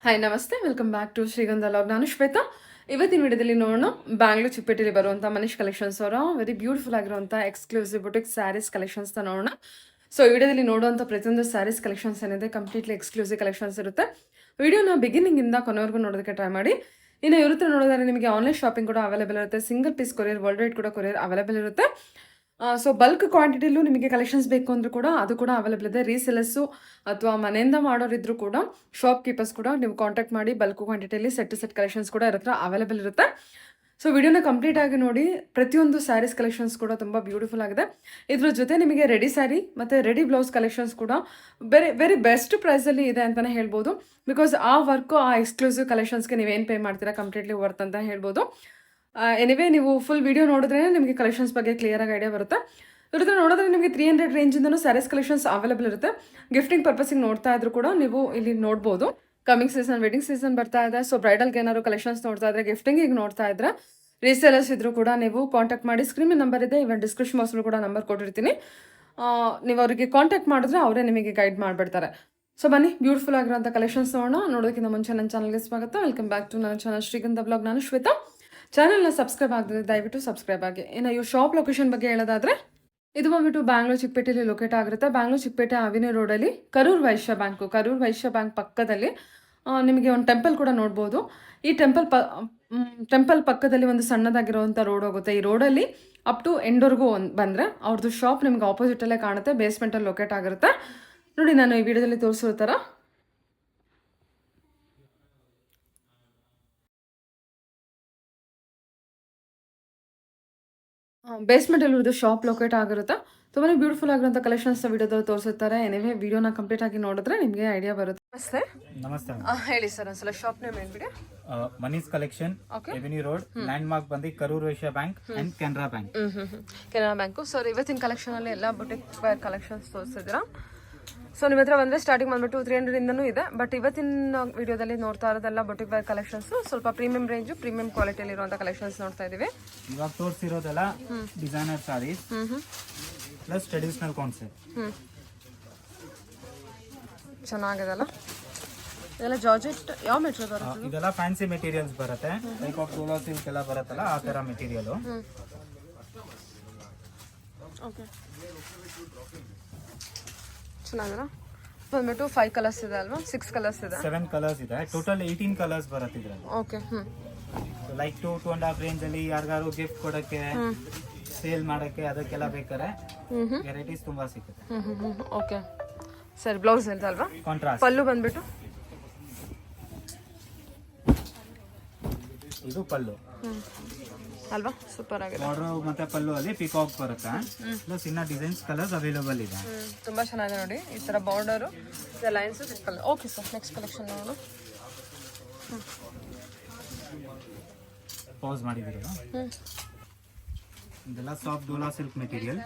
Hi ನಮಸ್ತೆ, welcome back to ಶ್ರೀಗಂಧ log. ನಾನು ಶ್ವೇತಾ. ಇವತ್ತಿನ ವಿಡಿಯೋದಲ್ಲಿ ನೋಡೋಣ ಬ್ಯಾಂಗ್ಳೂರ್ ಚಿಕ್ಕಪೇಟೆಯಲ್ಲಿ ಬರುವಂಥ ಮನೀಶ್ ಕಲೆಕ್ಷನ್ಸ್ ಅವರ ವೆರಿ ಬ್ಯೂಟಿಫುಲ್ ಆಗಿರುವಂಥ ಎಕ್ಸ್ಕ್ಲೂಸಿವ್ ಬುಟಿಕ್ ಸ್ಯಾರೀಸ್ ಕಲೆಕ್ಷನ್ಸ್ನ ನೋಡೋಣ. ಸೊ ಈ ವಿಡಿಯೋದಲ್ಲಿ ನೋಡುವಂಥ ಪ್ರತಿಯೊಂದು ಸ್ಯಾರೀಸ್ ಕಲೆಕ್ಷನ್ಸ್ ಏನಿದೆ ಕಂಪ್ಲೀಟ್ಲಿ ಎಕ್ಸ್ಕ್ಲೂಸಿವ್ ಕಲೆಕ್ಷನ್ಸ್ ಇರುತ್ತೆ. ವಿಡಿಯೋನ ಬಿಗಿನಿಂಗಿಂದ ಕೊನೆವರೆಗೂ ನೋಡೋದಕ್ಕೆ ಟ್ರೈ ಮಾಡಿ. ಇನ್ನು ಇವ್ರ ಹತ್ರ ನೋಡೋದಾದ್ರೆ ನಿಮಗೆ ಆನ್ಲೈನ್ ಶಾಪಿಂಗ್ ಕೂಡ ಅವೈಲೇಬಲ್ ಇರುತ್ತೆ. Single piece courier, world wide ಕೂಡ ಕೊರಿಯರ್ ಅವೈಲೇಬಲ್ ಇರುತ್ತೆ. ಸೊ ಬಲ್ಕ್ ಕ್ವಾಂಟಿಟಿಲೂ ನಿಮಗೆ ಕಲೆಕ್ಷನ್ಸ್ ಬೇಕು ಅಂದರೂ ಕೂಡ ಅದು ಕೂಡ ಅವೈಲೇಬಲ್ ಇದೆ. ರೀಸೆಲರ್ಸು ಅಥವಾ ಮನೆಯಿಂದ ಮಾಡೋರಿದ್ರು ಕೂಡ ಶಾಪ್ ಕೀಪರ್ಸ್ ಕೂಡ ನೀವು ಕಾಂಟ್ಯಾಕ್ಟ್ ಮಾಡಿ ಬಲ್ಕ್ ಕ್ವಾಂಟಿಟಿಯಲ್ಲಿ ಸೆಟ್ ಕಲೆಕ್ಷನ್ಸ್ ಕೂಡ ಇರುತ್ತೆ, ಅವೈಲೇಬಲ್ ಇರುತ್ತೆ. ಸೊ ವಿಡಿಯೋನ ಕಂಪ್ಲೀಟ್ ಆಗಿ ನೋಡಿ. ಪ್ರತಿಯೊಂದು ಸ್ಯಾರೀಸ್ ಕಲೆಕ್ಷನ್ಸ್ ಕೂಡ ತುಂಬ ಬ್ಯೂಟಿಫುಲ್ ಆಗಿದೆ. ಇದ್ರ ಜೊತೆ ನಿಮಗೆ ರೆಡಿ ಸ್ಯಾರಿ ಮತ್ತು ರೆಡಿ ಬ್ಲೌಸ್ ಕಲೆಕ್ಷನ್ಸ್ ಕೂಡ ವೆರಿ ಬೆಸ್ಟ್ ಪ್ರೈಸಲ್ಲಿ ಇದೆ ಅಂತಲೇ ಹೇಳ್ಬೋದು. ಬಿಕಾಸ್ ಆ ವರ್ಕು, ಆ ಎಕ್ಸ್ಕ್ಲೂಸಿವ್ ಕಲೆಕ್ಷನ್ಸ್ಗೆ ನೀವೇನು ಪೇ ಮಾಡ್ತೀರಾ ಕಂಪ್ಲೀಟ್ಲಿ ವರ್ತ್ ಅಂತ ಹೇಳ್ಬೋದು. ಎನಿವೇ ನೀವು ಫುಲ್ ವಿಡಿಯೋ ನೋಡಿದ್ರೆ ನಿಮಗೆ ಕಲೆಕ್ಷನ್ಸ್ ಬಗ್ಗೆ ಕ್ಲಿಯರಾಗಿ ಐಡಿಯಾ ಬರುತ್ತೆ. ಇವ್ರ ನೋಡಿದ್ರೆ ನಿಮಗೆ 300 ರೇಂಜಿಂದನೂ ಸ್ಯಾರೀಸ್ ಕಲೆಕ್ಷನ್ಸ್ ಅವೈಲೇಬಲ್ ಇರುತ್ತೆ. ಗಿಫ್ಟಿಂಗ್ ಪರ್ಪಸಿಗೆ ನೋಡ್ತಾ ಇದ್ರು ಕೂಡ ನೀವು ಇಲ್ಲಿ ನೋಡ್ಬೋದು. ಕಮಿಂಗ್ ಸೀಸನ್, ವೆಡ್ಡಿಂಗ್ ಸೀಸನ್ ಬರ್ತಾ ಇದೆ. ಸೊ ಬ್ರೈಡಲ್ಗೆ ಏನಾದ್ರು ಕಲೆಕ್ಷನ್ಸ್ ನೋಡ್ತಾ ಇದ್ರೆ, ಗಿಫ್ಟಿಂಗಿಗೆ ನೋಡ್ತಾ ಇದ್ರೆ, ರೀಸೇಲರ್ಸ್ ಇದ್ರು ಕೂಡ ನೀವು ಕಾಂಟ್ಯಾಕ್ಟ್ ಮಾಡಿ. ಸ್ಕ್ರೀನ್ ನಂಬರ್ ಇದೆ, ಇವನ್ ಡಿಸ್ಕ್ರಿಪ್ಷನ್ ಬಾಕ್ಸಲ್ಲೂ ಕೂಡ ನಂಬರ್ ಕೊಟ್ಟಿರ್ತೀನಿ. ನೀವು ಅವರಿಗೆ ಕಾಂಟ್ಯಾಕ್ಟ್ ಮಾಡಿದ್ರೆ ಅವರೇ ನಿಮಗೆ ಗೈಡ್ ಮಾಡಿಬಿಡ್ತಾರೆ. ಸೊ ಬನ್ನಿ, ಬ್ಯೂಟಿಫುಲ್ ಆಗಿರೋಂಥ ಕಲೆಕ್ಷನ್ಸ್ ನೋಡೋದಕ್ಕಿಂತ ಮುಂಚೆ ನನ್ನ ಚಾನಲ್ಗೆ ಸ್ವಾಗತ. ವೆಲ್ಕಮ್ ಬ್ಯಾಕ್ ಟು ನನ್ನ ಚಾನಲ್ ಶ್ರೀಗಂಧ ಬ್ಲಾಗ್. ನಾನು ಶ್ವೇತಾ. ಚಾನಲ್ನ ಸಬ್ಸ್ಕ್ರೈಬ್ ಆಗದೆ ದಯವಿಟ್ಟು ಸಬ್ಸ್ಕ್ರೈಬ್ ಆಗಿ. ಇನ್ನು ಇವು ಶಾಪ್ ಲೊಕೇಶನ್ ಬಗ್ಗೆ ಹೇಳೋದಾದ್ರೆ, ಇದು ಬಂದ್ಬಿಟ್ಟು ಬ್ಯಾಂಗ್ಳೂರ್ ಚಿಕ್ಕಪೇಟೆಯಲ್ಲಿ ಲೊಕೇಟ್ ಆಗಿರುತ್ತೆ. ಬ್ಯಾಂಗ್ಳೂರ್ ಚಿಕ್ಕಪೇಟೆ ಅವಿನ್ಯೂ ರೋಡಲ್ಲಿ ಕರೂರ್ ವೈಶ್ಯ ಬ್ಯಾಂಕ್ ಪಕ್ಕದಲ್ಲಿ ನಿಮಗೆ ಒಂದು ಟೆಂಪಲ್ ಕೂಡ ನೋಡ್ಬೋದು. ಈ ಟೆಂಪಲ್ ಪಕ್ಕದಲ್ಲಿ ಒಂದು ಸಣ್ಣದಾಗಿರುವಂಥ ರೋಡ್ ಹೋಗುತ್ತೆ. ಈ ರೋಡಲ್ಲಿ ಅಪ್ ಟು ಎಂಡ್ವರೆಗೂ ಬಂದರೆ ಅವ್ರದ್ದು ಶಾಪ್ ನಿಮ್ಗೆ ಆಪೋಸಿಟಲ್ಲೇ ಕಾಣುತ್ತೆ. ಬೇಸ್ಮೆಂಟಲ್ಲಿ ಲೊಕೇಟ್ ಆಗಿರುತ್ತೆ. ನೋಡಿ, ನಾನು ಈ ವಿಡಿಯೋದಲ್ಲಿ ತೋರಿಸೋ ಥರ ಬೇಸ್ಮೆಂಟಲ್ಲಿ ಇರೋದು ಶಾಪ್ ಲೊಕೇಟ್ ಆಗಿರುತ್ತೆ. ತುಂಬಾ ಬ್ಯೂಟಿಫುಲ್ ಆಗಿರೋಂಥ ಕಲೆಕ್ಷನ್ಸ್ ವಿಡಿಯೋದಲ್ಲಿ ತೋರಿಸುತ್ತಾರೆ. ಏನಿವೆ ವಿಡಿಯೋನ ಕಂಪ್ಲೀಟ್ ಆಗಿ ನೋಡಿದ್ರೆ ನಿಮಗೆ ಐಡಿಯಾ ಬರುತ್ತೆ. ನಮಸ್ತೆ. ಹೇಳಿ ಸರ್, ಒಂದ್ಸಲ ಶಾಪ್ ನೇಮ್ ಹೇಳ್ಬಿಡಿ. ಮನೀಸ್ collection, avenue road, landmark ಬಂದು Karur Vysya bank and Canara bank. Canara bank. Sir ಇವತ್ತಿನ ಕಲೆಕ್ಷನ್ ಅಲ್ಲಿ ಎಲ್ಲ ಬುಟಿಕ್ ವೇರ್ ಕಲೆಕ್ಷನ್ಸ್ ತೋರಿಸಿದ್ದೀರಾ. ಸೊ ನಿಮ್ಮ ಹತ್ರ ಬಂದರೆ ಸ್ಟಾರ್ಟಿಂಗ್ ಬಂದ್ಬಿಟ್ಟು 300 ಇಂದನೂ ಇದೆ. ಬಟ್ ಇವತ್ತಿನ ವಿಡಿಯೋದಲ್ಲಿ ನೋಡ್ತಾ ಇರೋದೆಲ್ಲ ಬುಟಿಕ್ ವೇರ್ ಕಲೆಕ್ಷನ್ಸ್, ಸ್ವಲ್ಪ ಪ್ರೀಮಿಯಂ ರೇಂಜು, ಪ್ರೀಮಿಯಂ ಕ್ವಾಲಿಟಿಯಲ್ಲಿ ಇರುವಂಥ ಕಲೆಕ್ಷನ್ಸ್ ನೋಡ್ತಾ ಇದೀವಿ. ಇವಾಗ ತೋರಿಸಿರೋದೆಲ್ಲ designer saris plus traditional concept. ಚೆನ್ನಾಗಿದೆಲ್ಲ. ಇದೆಲ್ಲ ಜಾರ್ಜೆಟ್ ಯಾವ ಮೆಟೀರಿಯಲ್ ಬರುತ್ತೆ? ಇದೆಲ್ಲ ಫ್ಯಾನ್ಸಿ ಮೆಟೀರಿಯಲ್ಸ್ ಬರುತ್ತೆ. ಟೈಪ್ ಆಫ್ ಡೋಲೋ ಸಿಲ್ಕ್ ಎಲ್ಲ ಬರುತ್ತಲ್ಲ, ಆ ಥರ ಮೆಟೀರಿಯಲು. ಓಕೆ, ಚೆನ್ನಾಗಿಲ್ಲ. ಬಂದ್ಬಿಟ್ಟು 5 ಕಲರ್ಸ್ ಇದೆ ಅಲ್ವಾ? 6 ಕಲರ್ಸ್ ಇದೆ. 7 ಕಲರ್ಸ್ ಇದೆ. ಟೋಟಲ್ 18 ಕಲರ್ಸ್ ಬರುತ್ತೆ ಇದರಲ್ಲಿ. ಓಕೆ. ಲೈಕ್ 2.5 ರೇಂಜ್ ಅಲ್ಲಿ ಯಾರಿಗಾರು ಗಿಫ್ಟ್ ಕೊಡಕ್ಕೆ, ಸೇಲ್ ಮಾಡಕ್ಕೆ, ಅದಕ್ಕೆಲ್ಲ ಬೇಕಾದ್ರೆ ವೆರೈಟೀಸ್ ತುಂಬಾ ಸಿಗುತ್ತೆ. ಓಕೆ ಸರಿ. ಬ್ಲೌಸ್ ಇದೆ ಅಲ್ವಾ? ಕಾಂಟ್ರಾಸ್ಟ್. ಪಲ್ಲು ಬಂದ್ಬಿಟ್ಟು ಇದು ಪಲ್ಲು ಅಲ್ವಾ? ಸೂಪರ್ ಆಗಿದೆ. ಬಾರ್ಡರ್ ಮತ್ತೆ ಪಲ್ಲು ಅಲ್ಲಿ ಪಿಕಾಕ್ ಬರುತ್ತೆ. ಪ್ಲಸ್ ಇನ್ನ ಡಿಸೈನ್ಸ್ ಕಲರ್ಸ್ ಅವೈಲೇಬಲ್ ಇದೆ. ತುಂಬಾ ಚೆನ್ನಾಗಿದೆ ನೋಡಿ. ಈ ತರ border, lines, colour. Okay sir, next collection ನೋಡೋಣ. ಪಾಸ್ ಮಾಡಿದಿರಲ್ಲ, ಇದೆಲ್ಲ soft Dhola silk material.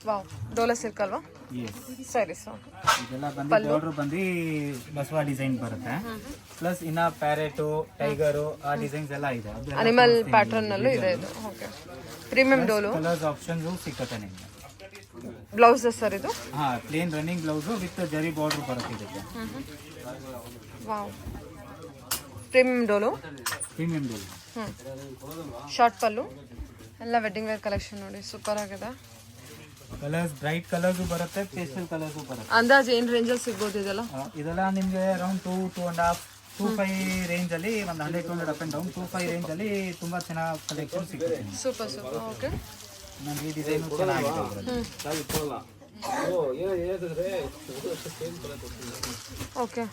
Wow, Dhola silk ಅಲ್ವಾ? ಸರಿ ಸರ್. ಇದೆಲ್ಲ ಬಂದು ಬಾರ್ಡರ್ ಬಂದು ಬಸವ ಡಿಸೈನ್ ಬರುತ್ತೆ. ಪ್ಲಸ್ ಇನ್ನ ಪ್ಯಾರೆಟು, ಟೈಗರು, ಆ ಡಿಸೈನ್ಸ್ ಎಲ್ಲ ಇದೆ. ಅನಿಮಲ್ ಪ್ಯಾಟರ್ನ್ ಅಲ್ಲೂ ಇದೆ ಇದು. ಓಕೆ. ಪ್ರೀಮಿಯಂ ಡೋಲು. ಕಲರ್ಸ್ ಆಪ್ಷನ್ಸ್ ಸಿಕ್ಕತ್ತೆ ನಿಮಗೆ. ಬ್ಲೌಸ್ ಸರ್ ಇದು? ಹಾ, ಪ್ಲೇನ್ ರನ್ನಿಂಗ್ ಬ್ಲೌಸ್ ವಿತ್ ಜರಿ ಬಾರ್ಡರ್ ಬರುತ್ತೆ ಇದಕ್ಕೆ. ವಾವ್, ಪ್ರೀಮಿಯಂ ಡೋಲು. ಪ್ರೀಮಿಯಂ ಡೋಲು. ಶಾರ್ಟ್ ಪಲ್ಲು. ಎಲ್ಲ ವೆಡ್ಡಿಂಗ್ ವೇರ್ ಕಲೆಕ್ಷನ್ ನೋಡಿ, ಸೂಪರ್ ಆಗಿದೆ. ಕಲರ್ಸ್ ಬ್ರೈಟ್ ಕಲರ್ಸ್ ಬರುತ್ತೆ, ಪೇಸ್ಟಲ್ ಕಲರ್ಸ್ ಬರುತ್ತೆ. ಅಂದಾಜು ಏನು ರೇಂಜಲ್ಲಿ ಸಿಗ್ಬೋದು ಇದೆಲ್ಲ? ಇದೆಲ್ಲ ನಿಮಗೆ ಅರೌಂಡ್ 2.5, 2.5 ರೇಂಜ್ ಅಲ್ಲಿ, ಒಂದು 100 ಅಪ್ ಅಂಡ್ ಡೌನ್ 2.5 ರೇಂಜ್ ಅಲ್ಲಿ ತುಂಬಾ ಚೆನ್ನಾಗಿ ಕಲೆಕ್ಷನ್ ಸಿಗುತ್ತೆ. Super super. ಓಕೆ. ನನಗೆ ಈ ಡಿಸೈನ್ ಚೆನ್ನಾಗಿದೆ. ಓಕೆ.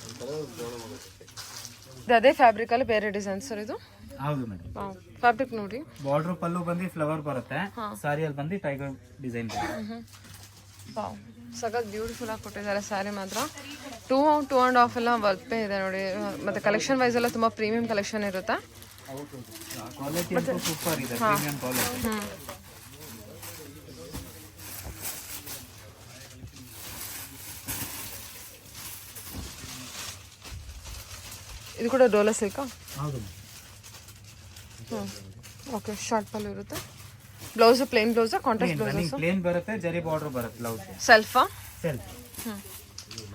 ಅದೇ ಫ್ಯಾಬ್ರಿಕ್ ಅಲ್ಲಿ ಬೇರೆ ಡಿಸೈನ್ ಸರ್ ಇದು? ಹೌದು ಮೇಡಮ್. ಫ್ಯಾಬ್ರಿಕ್ ನೋಡಿ. ಬಾರ್ಡರ್ ಪಲ್ಲು ಬಂದು ಫ್ಲವರ್ ಬರುತ್ತೆ, ಸಾರಿಯಲ್ಲಿ ಬಂದು ಟೈಗರ್ ಡಿಸೈನ್ ಬರುತ್ತೆ. ವಾವ್, ಸಖತ್ ಬ್ಯೂಟಿಫುಲ್ ಆಗಿ ಕೊಟ್ಟಿದ್ದಾರೆ ಸ್ಯಾರಿ ಮಾತ್ರ. 2.5 ಎಲ್ಲ ವರ್ಪೇ ಇದೆ ನೋಡಿ. ಮತ್ತೆ ಕಲೆಕ್ಷನ್ ವೈಸ್ ಎಲ್ಲ ತುಂಬಾ ಪ್ರೀಮಿಯಂ ಕಲೆಕ್ಷನ್ ಇರುತ್ತೆ. ಕ್ವಾಲಿಟಿ ಅಂತೂ ಸೂಪರ್ ಇದೆ, ಪ್ರೀಮಿಯಂ ಕ್ವಾಲಿಟಿ. ಇದು ಕೂಡ ಡೋಲಾ ಸಿಲ್ಕಾ? ಹೌದು. ಓಕೆ. ಶಾರ್ಟ್ ಪಲ್ಲು ಇರುತ್ತೆ. Blouse plain blouse, contrast blouse? Plain ಬರುತ್ತೆ, ಜರಿ ಬಾರ್ಡರ್ ಬರುತ್ತೆ ಬ್ಲೌಸ್. ಸೆಲ್ಫಾ? ಸೆಲ್ಫ್.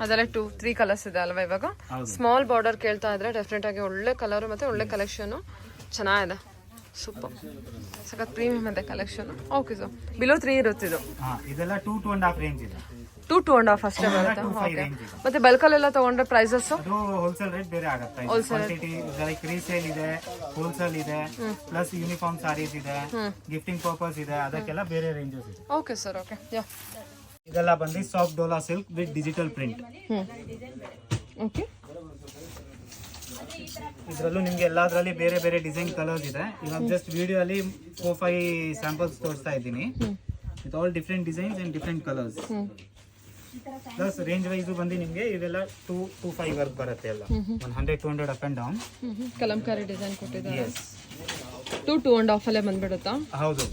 ಅದೆಲ್ಲ 2-3 ಕಲರ್ಸ್ ಇದೆ ಅಲ್ವಾ ಇವಾಗ? ಸ್ಮಾಲ್ ಬಾರ್ಡರ್ ಕೇಳ್ತಾ ಇದ್ರೆ ಡೆಫಿನೆಟ್ ಆಗಿ ಒಳ್ಳೆ ಕಲರ್ ಮತ್ತೆ ಒಳ್ಳೆ ಕಲೆಕ್ಷನ್ ಚೆನ್ನಾಗಿದೆ. ಸೂಪರ್, ಸಖತ್ ಪ್ರೀಮಿಯಂ ಇದೆ ಕಲೆಕ್ಷನ್. ಓಕೆ ಸರ್, ಬಿಲೋ 3 ಇರುತ್ತೆ ಇದು. ಇದೆಲ್ಲ 2-2.5 ರೇಂಜ್ ಇದೆ. 2-2.5 ಅಷ್ಟೇ ಬರುತ್ತೆ. ಓಕೆ, ಮತ್ತೆ ಬಲ್ಕಲ್ಲೆಲ್ಲ ತಗೊಂಡ್ರೆ ಪ್ರೈಸಸ್? ಅದು ಹೋಲ್ಸೇಲ್ ರೇಟ್ ಬೇರೆ ಆಗುತ್ತೆ. ಕ್ವಾಂಟಿಟಿ ಲೈಕ್ ರೀಸೇಲ್ ಇದೆ, ಹೋಲ್ಸೇಲ್ ಇದೆ, ಪ್ಲಸ್ ಯೂನಿಫಾರ್ಮ್ ಸಾರೀಸ್ ಇದೆ, ಗಿಫ್ಟಿಂಗ್ ಪರ್ಪಸ್ ಇದೆ, ಅದಕ್ಕೆಲ್ಲ ಬೇರೆ ರೇಂಜಸ್ ಇದೆ. Okay sir, okay. ಯಾ, ಇದೆಲ್ಲ ಬಂದು soft Dhola silk with digital print. Okay, ಇದರಲ್ಲೂ ನಿಮ್ಗೆ ಎಲ್ಲದರಲ್ಲಿ ಬೇರೆ ಬೇರೆ ಡಿಸೈನ್ ಕಲರ್ಸ್ ಇದೆ. ಇವಾಗ ಜಸ್ಟ್ ವಿಡಿಯೋ ಅಲ್ಲಿ 4-5 ಸ್ಯಾಂಪಲ್ಸ್ ತೋರಿಸ್ತಾ ಇದ್ದೀನಿ. With all different designs and different colours. Plus range wise ಬಂದು ನಿಮಗೆ ಇವೆಲ್ಲ 2-5 ವರ್ಕ್ ಬರುತ್ತೆ ಎಲ್ಲ. 100-200 up and down Kalamkari design ಕೊಟ್ಟಿದ್ದಾರೆ. 2-2.5 ಅಲ್ಲೇ ಬಂದ್ಬಿಡುತ್ತಾ? ಹೌದು,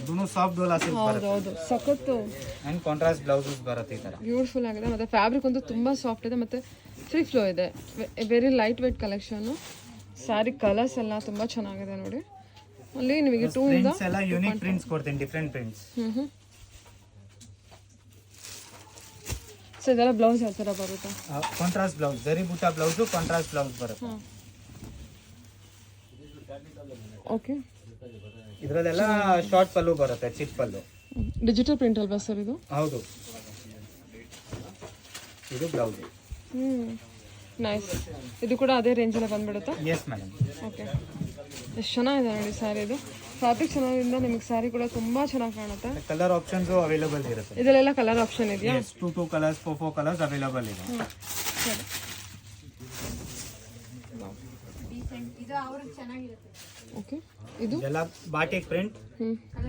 ಇದೂ ಸಾಫ್ಟ್ ಡೋಲಾ ಸಿಲ್ಕ್ ಬರುತ್ತೆ. ಹೌದು, ಸಖತ್ತು ಅಂಡ್ ಕಾಂಟ್ರಾಸ್ಟ್ ಬ್ಲೌಸಸ್ ಬರುತ್ತೆ ಈ ತರ. ಬ್ಯೂಟಿಫುಲ್ ಆಗಿದೆ. ಮತ್ತೆ ಫ್ಯಾಬ್ರಿಕ್ ಅಂತೂ ತುಂಬಾ ಸಾಫ್ಟ್ ಇದೆ, ಮತ್ತೆ ಫ್ರೀ ಫ್ಲೋ ಇದೆ. Very light weight collection. Sari colours ಎಲ್ಲ ತುಂಬಾ ಚೆನ್ನಾಗಿದೆ ನೋಡಿ. ಅಲ್ಲಿ ನಿಮಗೆ 2 ಇಂದ ಎಲ್ಲ ಯೂನಿಕ್ ಪ್ರಿಂಟ್ಸ್ ಕೊಡ್ತೀನಿ, ಡಿಫ್ರೆಂಟ್ ಪ್ರಿಂಟ್ಸ್. ಸೊ ಇದೆಲ್ಲ ಬ್ಲೌಸ್ ಯಾವ ಥರ ಬರುತ್ತೆ? ಕಾಂಟ್ರಾಸ್ಟ್ ಬ್ಲೌಸ್, ಜರಿ ಬೂಟಾ ಬ್ಲೌಸ್, ಕಾಂಟ್ರಾಸ್ಟ್ ಬ್ಲೌಸ್ ಬರುತ್ತೆ. ಓಕೆ, ಇದರಲ್ಲೆಲ್ಲ ಶಾರ್ಟ್ ಪಲ್ಲು ಬರುತ್ತೆ, ಚಿಪ್ ಪಲ್ಲು. ಡಿಜಿಟಲ್ ಪ್ರಿಂಟ್ ಅಲ್ವಾ ಸರ್ ಇದು? ಹೌದು, ಇದು ಬ್ಲೌಸ್. ನೈಸ್. ಇದು ಕೂಡ ಅದೇ ರೇಂಜಲ್ಲಿ ಬಂದ್ಬಿಡುತ್ತಾ? Yes madam. ಓಕೆ, ಎಷ್ಟು ಚೆನ್ನಾಗಿದೆ ನೋಡಿ ಸ್ಯಾರಿ. ಇದು ಫ್ಯಾಬ್ರಿಕ್ ಚೆನ್ನಾಗಿಂದ ನಿಮಗೆ ಸ್ಯಾರಿ ಕೂಡ ತುಂಬಾ ಚೆನ್ನಾಗಿ ಕಾಣುತ್ತೆ. ಕಲರ್ ಆಪ್ಷನ್ಸ್ ಅವೈಲೇಬಲ್ ಇರುತ್ತೆ. ಇದರಲ್ಲೆಲ್ಲ ಕಲರ್ ಆಪ್ಷನ್ ಇದೆಯಾ? 2 ಕಲರ್ಸ್, 4 ಕಲರ್ಸ್ ಅವೈಲೇಬಲ್ ಇದೆ. ಸರಿ. ಓಕೆ, ಇದು ಎಲ್ಲ batik print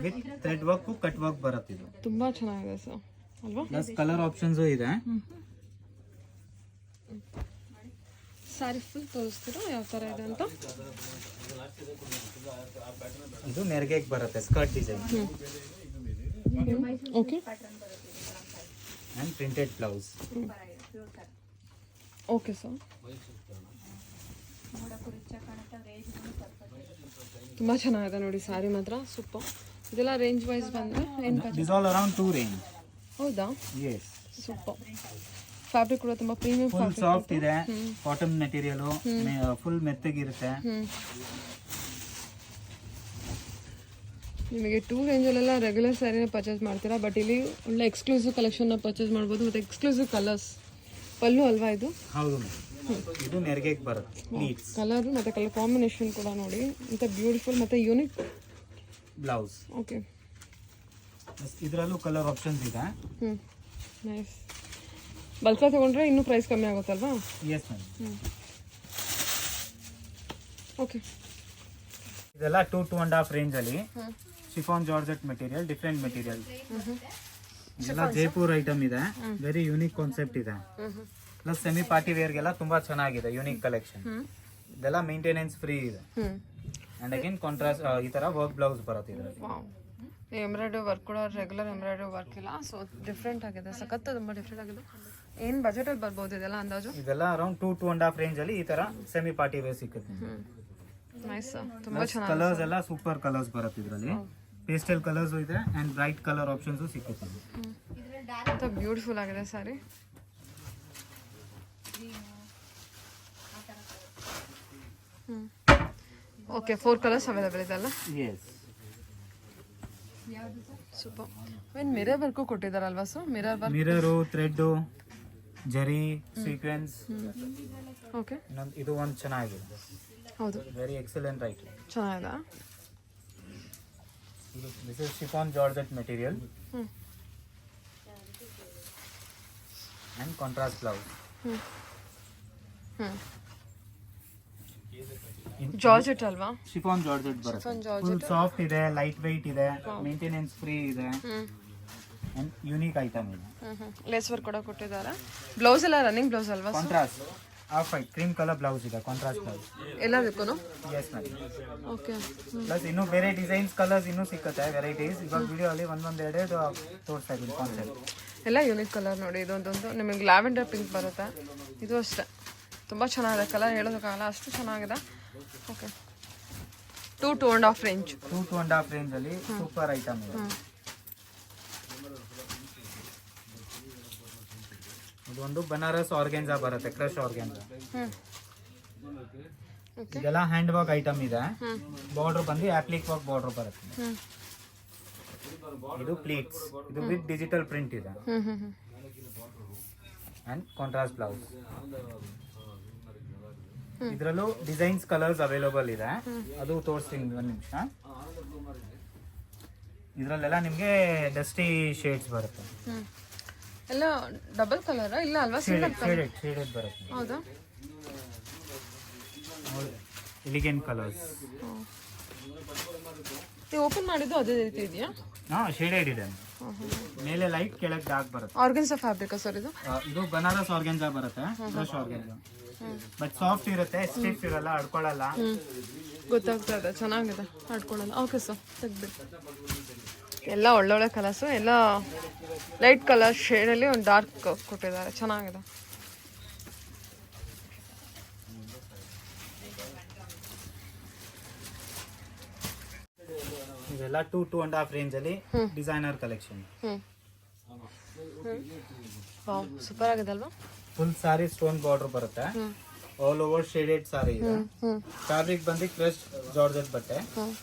with thread work, cut work ಬರುತ್ತೆ. ಇದು ತುಂಬಾ ಚೆನ್ನಾಗಿದೆ ಸರ್ ಅಲ್ವಾ? ಪ್ಲಸ್ ಕಲರ್ ಆಪ್ಷನ್ಸ್ ಇದೆ. ಸ್ಯಾರಿ ಫುಲ್ ತೋರಿಸ್ತೀರಾ ಯಾವ ಥರ ಇದೆ ಅಂತ? ಇದು ನೆರ್ಗೆಗೆ ಬರುತ್ತೆ, skirt design. Okay, and printed blouse. Okay sir, ತುಂಬ ಚೆನ್ನಾಗಿದೆ ನೋಡಿ ಸ್ಯಾರಿ ಮಾತ್ರ ಸೂಪರ್. ಇದೆಲ್ಲ ರೇಂಜ್ ವೈಸ್ ಬಂದರೆ ಏನು? This all around 2 range. ಹೌದಾ? ಎಸ್. ಸೂಪರ್. ಫ್ಯಾಬ್ರಿಕ್ ಕೂಡ ತುಂಬ ಪ್ರೀಮಿಯಂ ಫುಲ್ ಸಾಫ್ಟ್ ಇದೆ, ಕಾಟನ್ ಮೆಟೀರಿಯಲ್, ಫುಲ್ ಮೆತ್ತಗಿರುತ್ತೆ. ನಿಮಗೆ 2 ರೇಂಜಲ್ಲೆಲ್ಲ ರೆಗ್ಯುಲರ್ ಸ್ಯಾರಿನ ಪರ್ಚೇಸ್ ಮಾಡ್ತೀರಾ, ಬಟ್ ಇಲ್ಲಿ ಒಳ್ಳೆ ಎಕ್ಸ್ಕ್ಲೂಸಿವ್ ಕಲೆಕ್ಷನ್ನ ಪರ್ಚೇಸ್ ಮಾಡ್ಬೋದು. ಮತ್ತು ಎಕ್ಸ್ಕ್ಲೂಸಿವ್ ಕಲರ್ಸ್ ಪಲ್ಲು ಅಲ್ವಾ ಇದು? ಹೌದು, ಇದು ನೆರ್ಗೆಗೆ ಬರುತ್ತೆ. ಕಲರ್ ಮತ್ತು ಕಲರ್ ಕಾಂಬಿನೇಷನ್ ಕೂಡ ನೋಡಿ ಇಂಥ ಬ್ಯೂಟಿಫುಲ್ ಮತ್ತು ಯೂನಿಕ್ ಬ್ಲೌಸ್. ಓಕೆ, ಇದರಲ್ಲೂ ಕಲರ್ ಆಪ್ಷನ್ಸ್ ಇದೆ. ನೈಸ್. ಬಲ್ಕ ತಗೊಂಡ್ರೆ ಇನ್ನೂ ಪ್ರೈಸ್ ಕಮ್ಮಿ ಆಗುತ್ತಲ್ವಾ? Yes madam. ಓಕೆ, ಇದೆಲ್ಲ 2-2.5 ರೇಂಜ್ ಅಲ್ಲಿ chiffon georgette material, different material. ಇದೆಲ್ಲ ಜೈಪುರ್ ಐಟಮ್ ಇದೆ, ವೆರಿ ಯೂನಿಕ್ ಕಾನ್ಸೆಪ್ಟ್ ಇದೆ. ಪ್ಲಸ್ ಸೆಮಿ ಪಾರ್ಟಿ ವೇರ್ಗೆಲ್ಲ ತುಂಬಾ ಚೆನ್ನಾಗಿದೆ, ಯೂನಿಕ್ ಕಲೆಕ್ಷನ್. ಇದೆಲ್ಲ ಮೇಂಟೆನೆನ್ಸ್ ಫ್ರೀ ಇದೆ. ಅಂಡ್ ಅಗೇನ್ ಕಾಂಟ್ರಾಸ್ಟ್ ಈ ತರ ವರ್ಕ್ ಬ್ಲೌಸ್ ಬರುತ್ತೆ ಇದರಲ್ಲಿ. ಎಂಬ್ರಾಯ್ಡ್ರಿ ವರ್ಕ್ ಕೂಡ ರೆಗ್ಯುಲರ್ ಎಂಬ್ರಾಯ್ಡ್ರಿ ವರ್ಕ್ ಇಲ್ಲ, ಸೊ ಡಿಫ್ರೆಂಟ್ ಆಗಿದೆ, ಸಖತ್ ತುಂಬ ಡಿಫ್ರೆಂಟ್ ಆಗಿದೆ. ಏನು ಬಜೆಟಲ್ಲಿ ಬರ್ಬೋದು ಇದೆಲ್ಲ ಅಂದಾಜು? ಇದೆಲ್ಲ ಅರೌಂಡ್ 2-2.5 ರೇಂಜ್ ಅಲ್ಲಿ ಈ ತರ ಸೆಮಿ ಪಾರ್ಟಿ ವೇರ್ ಸಿಗುತ್ತೆ. ನೈಸ್, ತುಂಬಾ ಚೆನ್ನಾಗಿ. ಕಲರ್ಸ್ ಎಲ್ಲ ಸೂಪರ್ ಕಲರ್ಸ್ ಬರುತ್ತೆ ಇದರಲ್ಲಿ. ಪೇಸ್ಟಲ್ ಕಲರ್ಸ್ ಇದೆ ಅಂಡ್ ಬ್ರೈಟ್ ಕಲರ್ ಆಪ್ಷನ್ಸ್ ಸಿಗುತ್ತೆ. ಅಂತ ಬ್ಯೂಟಿಫುಲ್ ಆಗಿದೆ ಸಾರಿ. ಓಕೆ, 4 ಕಲರ್ಸ್ ಅವೈಲೇಬಲ್ ಇದೆ ಅಲ್ಲ? ಎಸ್. ಸೂಪರ್. ಏನು ಮಿರರ್ ವರ್ಕು ಕೊಟ್ಟಿದ್ದಾರಲ್ವಾ sir? Mirror, thread, zari, sequence. Okay, ಇದು ಒಂದು ಚೆನ್ನಾಗಿದೆ. ಹೌದು, ವೆರಿ ಎಕ್ಸಲೆಂಟ್ ಐಟಮ್. ಚೆನ್ನಾಗಿದೆ. This is chiffon georgette material and contrast blouse. Georgette ಅಲ್ವಾ? ಶಿಫಾನ್ ಜಾರ್ಜೆಟ್ ಬರುತ್ತೆ. ಫುಲ್ ಸಾಫ್ಟ್ ಇದೆ, ಲೈಟ್ ವೆಯ್ಟ್ ಇದೆ, ಮೇಂಟೆನೆನ್ಸ್ ಫ್ರೀ ಇದೆ ಅಂಡ್ ಯೂನಿಕ್ ಐಟಮ್ ಇದೆ. ಲೇಸ್ ವರ್ಕ್ ಕೂಡ ಕೊಟ್ಟಿದ್ದಾರೆ. ಬ್ಲೌಸ್ ಎಲ್ಲ ರನ್ನಿಂಗ್ ಬ್ಲೌಸ್ ಅಲ್ವಾ? Contrast off white cream colour blouse ಇದೆ, ಕಾಂಟ್ರಾಸ್ಟ್ ಬ್ಲೌಸ್ ಎಲ್ಲದಕ್ಕೂ? Yes madam. ಓಕೆ, ಪ್ಲಸ್ ಇನ್ನೂ ಬೇರೆ ಡಿಸೈನ್ಸ್ ಕಲರ್ಸ್ ಇನ್ನೂ ಸಿಕ್ಕುತ್ತೆ, ವೆರೈಟೀಸ್. ಇವಾಗ ವಿಡಿಯೋ ಅಲ್ಲಿ ಒಂದೊಂದೆರಡು ತೋರಿಸ್ತಾ ಇದ್ದೀನಿ ಕಾನ್ಸೆಪ್ಟ್. ಎಲ್ಲ ಯೂನಿಕ್ ಕಲರ್ ನೋಡಿ. ಇದೊಂದೊಂದು ನಿಮಗೆ ಲ್ಯಾವೆಂಡರ್ ಪಿಂಕ್ ಬರುತ್ತೆ. ಇದು ಅಷ್ಟೇ ತುಂಬ ಚೆನ್ನಾಗಿದೆ, ಕಲರ್ ಹೇಳೋದಕ್ಕಾಗಲ್ಲ ಅಷ್ಟು ಚೆನ್ನಾಗಿದೆ. Okay, 2-2.5 range. 2-2.5 ರೇಂಜ್ ಅಲ್ಲಿ ಸೂಪರ್ ಐಟಮ್ ಇದೆ. ಇದೊಂದು ಬನಾರಸ್ ಆರ್ಗೆನ್ಜಾ ಬರುತ್ತೆ, ಕ್ರಶ್ ಆರ್ಗೆನ್ಜಾ. ಹ್ಞೂ ಓಕೆ ಇದೆಲ್ಲ ಹ್ಯಾಂಡ್ ವರ್ಕ್ ಐಟಮ್ ಇದೆ. ಬಾರ್ಡರ್ ಬಂದು ಆಪ್ಲಿಕ್ ವರ್ಕ್ ಬಾರ್ಡರ್ ಬರುತ್ತೆ. ಹ್ಞೂ ಇದು ಪ್ಲೀಟ್ಸ್, ಇದು ವಿತ್ ಡಿಜಿಟಲ್ ಪ್ರಿಂಟ್ ಇದೆ ಹ್ಞೂ ಹ್ಞೂ ಹ್ಞೂ ಅಂಡ್ ಕಾಂಟ್ರಾಸ್ಟ್ ಬ್ಲೌಸ್. ಇದರಲ್ಲೂ ಡಿಸೈನ್ಸ್ ಕಲರ್ಸ್ ಅವೈಲೇಬಲ್ ಇದೆ, ಅದು ತೋರಿಸ್ತೀನಿ ಒಂದು ನಿಮಿಷ. ಇದರಲ್ಲೆಲ್ಲ ನಿಮಗೆ ಡಸ್ಟಿ ಶೇಡ್ಸ್ ಬರುತ್ತೆ. ಹ್ಞೂ ಎಲ್ಲ ಡಬಲ್ ಕಲರಾ ಇಲ್ಲ ಅಲ್ವಾ? ಸಿಂಗಲ್ ಕಲರ್ ಶೇಡೆಡ್ ಬರುತ್ತೆ. ಹೌದಾ? Elegant colours. ನೀವು ಓಪನ್ ಮಾಡಿದ್ದು ಅದೇ ರೀತಿ ಇದೆಯಾ? ಹಾಂ, ಶೇಡೆಡ್ ಇದೆ. ಮೇಲೆ ಲೈಟ್, ಕೆಳಗೆ ಡಾರ್ಕ್ ಬರುತ್ತೆ. ಆರ್ಗನ್ಸಾ ಫ್ಯಾಬ್ರಿಕಾ ಸರ್ ಇದು? ಇದು ಬನಾರಸ್ ಆರ್ಗೆನ್ಜಾ ಬರುತ್ತೆ, ಕ್ರಶ್ ಆರ್ಗೆನ್ಜಾ. ಬಟ್ ಸಾಫ್ಟ್ ಇರುತ್ತೆ, ಸ್ಟಿಫ್ ಇರಲ್ಲ, ಅಡ್ಕೊಳ್ಳಲ್ಲ. ಗೊತ್ತಾಗ್ತಾ ಇದೆ, ಚೆನ್ನಾಗಿದೆ, ಆಡ್ಕೊಳ್ಳಲ್ಲ. Okay sir, ತೆಗ್ದ್ಬಿಟ್ಟು. ಎಲ್ಲ ಒಳ್ಳೊಳ್ಳೆ ಕಲರ್ಸು, ಎಲ್ಲ ಲೈಟ್ ಕಲರ್ ಶೇಡಲ್ಲಿ ಒಂದು ಡಾರ್ಕ್ ಕೊಟ್ಟಿದ್ದಾರೆ, ಚೆನ್ನಾಗಿದೆ. ಇದೆಲ್ಲ 2.5 ರೇಂಜ್ ಅಲ್ಲಿ ಡಿಸೈನರ್ ಕಲೆಕ್ಷನ್. ವಾವ್, ಸೂಪರ್ ಆಗಿದೆ ಅಲ್ವಾ? ಫುಲ್ ಸಾರಿ ಸ್ಟೋನ್ ಬಾರ್ಡರ್ ಬರುತ್ತೆ, ಆಲ್ ಓವರ್ ಶೇಡೆಡ್ ಸಾರಿ ಇದೆ. ಫ್ಯಾಬ್ರಿಕ್ ಬಂದು ಕ್ರಶ್ ಜಾರ್ಜೆಟ್ ಬಟ್ಟೆ